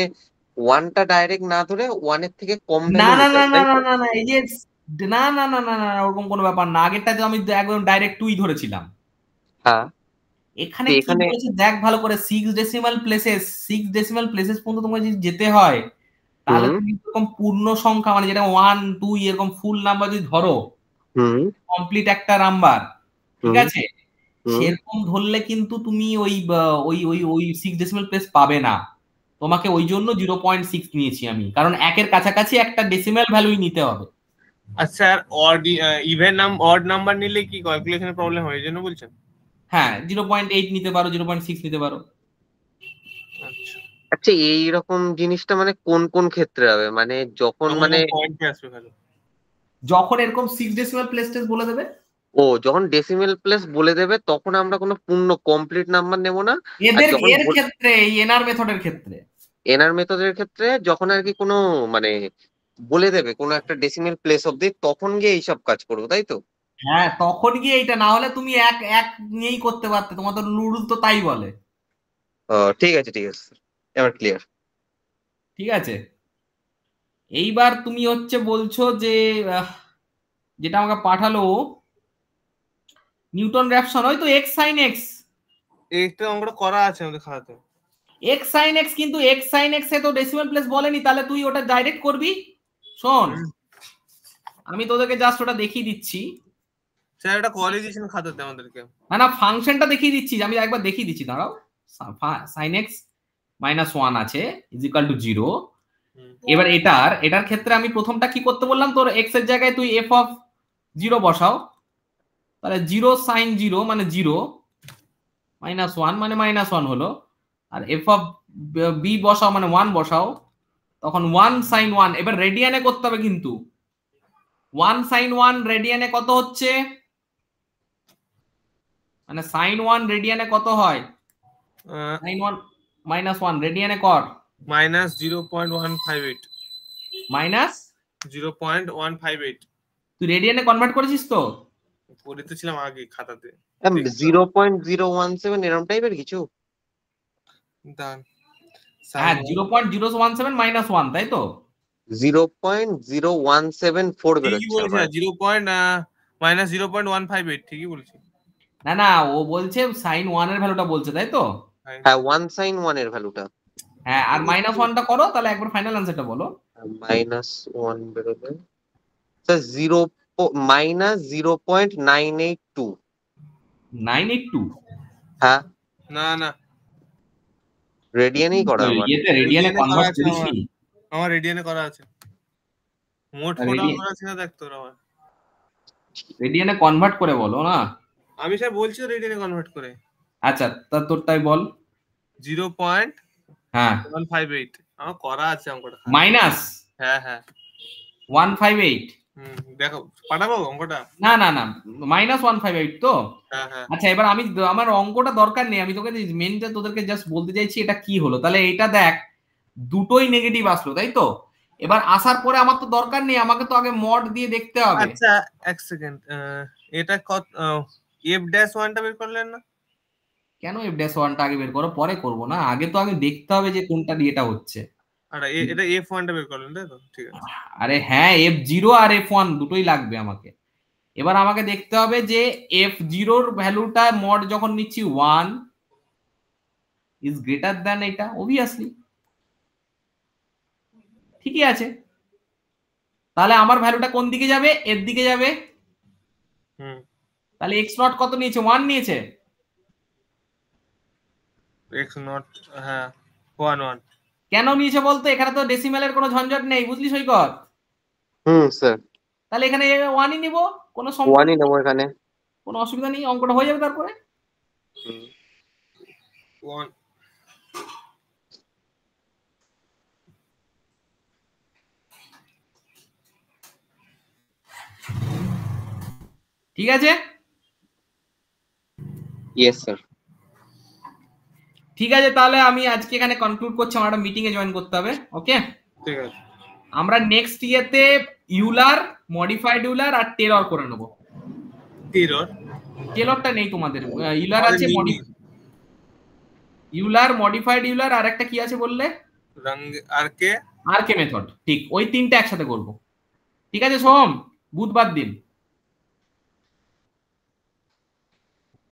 1টা ডাইরেক্ট না ধরে 1 এর থেকে কম না ভ্যালু না নিতে না হবে, না তাই না তো? না না এই যে না না না না না না, ওরকম কোনো ব্যাপার না, আগেরটাতে আমি একদম ডাইরেক্ট 2 ধরেছিলাম। হ্যাঁ এখানে তো কি এখানে বলেছে দেখ ভালো করে, 6 ডেসিমাল প্লেসেস পর্যন্ত তোমাকে যদি যেতে হয়, তাহলে হুম তুমি এরকম পূর্ণ সংখ্যা, মানে যেটা 1 2 এরকম ফুল নাম্বার যদি ধরো, হুম কমপ্লিট একটা নাম্বার, ঠিক হুম আছে, হুম সেরকম ধরলে কিন্তু তুমি ওই ওই ওই ওই 6 ডেসিমাল প্লেস পাবে না। তোমাকে ওই জন্য 0.6 নিয়েছি আমি, কারণ একের কাছাকাছি একটা ডেসিমাল ভ্যালুই নিতে হবে। আচ্ছা sir, odd even odd number নিলে কি ক্যালকুলেশনে প্রবলেম হয় এই জন্য বলছেন? হ্যাঁ 0.8 নিতে পারো, 0.6 নিতে পারো। আচ্ছা আচ্ছা এইরকম জিনিসটা মানে কোন কোন ক্ষেত্রে হবে, মানে যখন মানে পয়েন্টে আসবে ভালো। যখন এরকম 6 ডেসিমাল প্লেস টেস্ট বলে দেবে, যখন ডেসিমেল প্লেস বলে দেবে তখন আমরা কোনো পূর্ণ কমপ্লিট নাম্বার নেব না। আর যখন এর ক্ষেত্রে এই এনআর মেথডের ক্ষেত্রে, এনআর মেথডের ক্ষেত্রে যখন আর কি কোনো মানে বলে দেবে কোনো একটা ডেসিমেল প্লেস অব্দি, তখন গিয়ে এইসব কাজ করবো, তাই তো? হ্যাঁ তখন গিয়ে এইটা, না হলে তুমি এক এক নিয়েই করতে পারতে, তোমার তো রুল তো তাই বলে। ঠিক আছে ঠিক আছে, এবার ক্লিয়ার। ঠিক আছে, এইবার তুমি হচ্ছে বলছো যে যেটা আমাকে পাঠালো নিউটন র্যাপসন, ওই তো এক্স সাইন এক্স, এইটা অঙ্কটা করা আছে আমাদের খাতাতে। এক্স সাইন এক্স, কিন্তু এক্স সাইন এক্স এ তো ডেসিমাল প্লেস বলেনি, তাহলে তুই ওটা ডাইরেক্ট করবি। শোন আমি তোদেরকে জাস্ট ওটা দেখিয়ে দিচ্ছি। স্যার এটা কলেজ দিয়েছেন খাতাতে আমাদেরকে। না না ফাংশনটা দেখিয়ে দিচ্ছি, আমি একবার দেখিয়ে দিচ্ছি, দাঁড়াও। সাইন এক্স -1 আছে ইজ ইকুয়াল টু 0। এবার এটার ক্ষেত্রে আমি প্রথমটা কি করতে বললাম, তোর এক্স এর জায়গায় তুই এফ অফ 0 বসাও, তাহলে 0 সাইন 0 মানে 0, -1 মানে -1 হলো। আর এফ অফ বি বসাও মানে 1 বসাও, তখন 1 সাইন 1। এবার রেডিয়ানে করতে হবে কিন্তু, 1 সাইন 1 রেডিয়ানে কত হচ্ছে, মানে সাইন 1 রেডিয়ানে কত হয়, সাইন 1 -1 রেডিয়ানে কর -0.158 মাইনাস 0.158 তুই রেডিয়ানে কনভার্ট করেছিস তো? পড়তে ছিলাম আগে খাতাতে। 0.017 এরকম টাইপের কিছু। দান হ্যাঁ 0.017 -1 তাই তো? 0.0174 ঠিকই বেরোচ্ছে বলেছে, আমার। 0.158 ঠিকই বলেছি। না না ও বলছে সাইন 1 এর ভ্যালুটা বলছে তাই তো? হ্যাঁ 1 sin 1 এর ভ্যালুটা। হ্যাঁ আর -1টা করো, তাহলে একবার ফাইনাল আনসারটা বলো। -1 বেরোবে স্যার 0.982। 982? হ্যাঁ না না রেডিয়ানেই করা আমার। রেডিয়ানে কনভার্ট করিস নি? আমার রেডিয়ানে করা আছে। মোট কত করা আছে না দেখ তোর আমার। রেডিয়ানে কনভার্ট করে বলো না। আমি স্যার বলছি রেডিয়ানে কনভার্ট করে। আচ্ছা তা তোরটাই বল। 0.158 হ্যাঁ আমার করা আছে অঙ্কটা। মাইনাস হ্যাঁ হ্যাঁ 158। দেখো পাঠাবো অঙ্কটা। না না না -158 তো। হ্যাঁ হ্যাঁ আচ্ছা এবার আমি আমার অঙ্কটা দরকার নেই, আমি তোকে মেনটা তোদেরকে জাস্ট বলতে চাইছি এটা কি হলো। তাহলে এটা দেখ দুটোই নেগেটিভ আসলো তাই তো? এবার আসার পরে আমার তো দরকার নেই, আমাকে তো আগে মড দিয়ে দেখতে হবে। আচ্ছা এক সেকেন্ড, এটা কত f-1টা বের করলেন না কেন f-1টা আগে বের করো, পরে করবো না, আগে তো আগে দেখতে হবে যে কোনটা দিয়েটা হচ্ছে। আর এটা f1টা বের করলেন তাই তো? ঠিক আছে। আরে হ্যাঁ f0 আর f1 দুটোই লাগবে আমাকে। এবার আমাকে দেখতে হবে যে f0 ভ্যালুটা মড যখন নিচ্ছি 1 ইজ গ্রেটার দ্যান এটা, অবভিয়াসলি ঠিকই আছে। তাহলে আমার ভ্যালুটা কোন দিকে যাবে, এর দিকে যাবে। তাহলে x0 কত নিয়েছে, 1 নিয়েছে। x0 হ্যাঁ 1 কেন নিয়েছে বলতো, এখানে তো ডেসিমালের কোনো ঝঞ্ঝট নেই, বুঝলি সৈকত? স্যার তাহলে এখানে 1ই নিব, কোনো 1ই নেবো এখানে, কোনো অসুবিধা নেই, অঙ্কটা হয়ে যাবে তারপরে। 1 ঠিক আছে ইয়েস স্যার। ঠিক আছে তাহলে আমি আজকে এখানে কনক্লুড করছি, আমার একটা মিটিং এ জয়েন করতে হবে। ওকে ঠিক আছে। আমরা নেক্সট ইয়েতে ইউলার, মডিফাইড ইউলার আর টেলর করে নেব। টেলরটা নেই তোমাদের, ইউলার আছে, ইউলার, মডিফাইড ইউলার আর একটা কি আছে বললে, আর কে মেথড। ঠিক ওই তিনটা একসাথে করব। ঠিক আছে সোম, বুধবার দিন।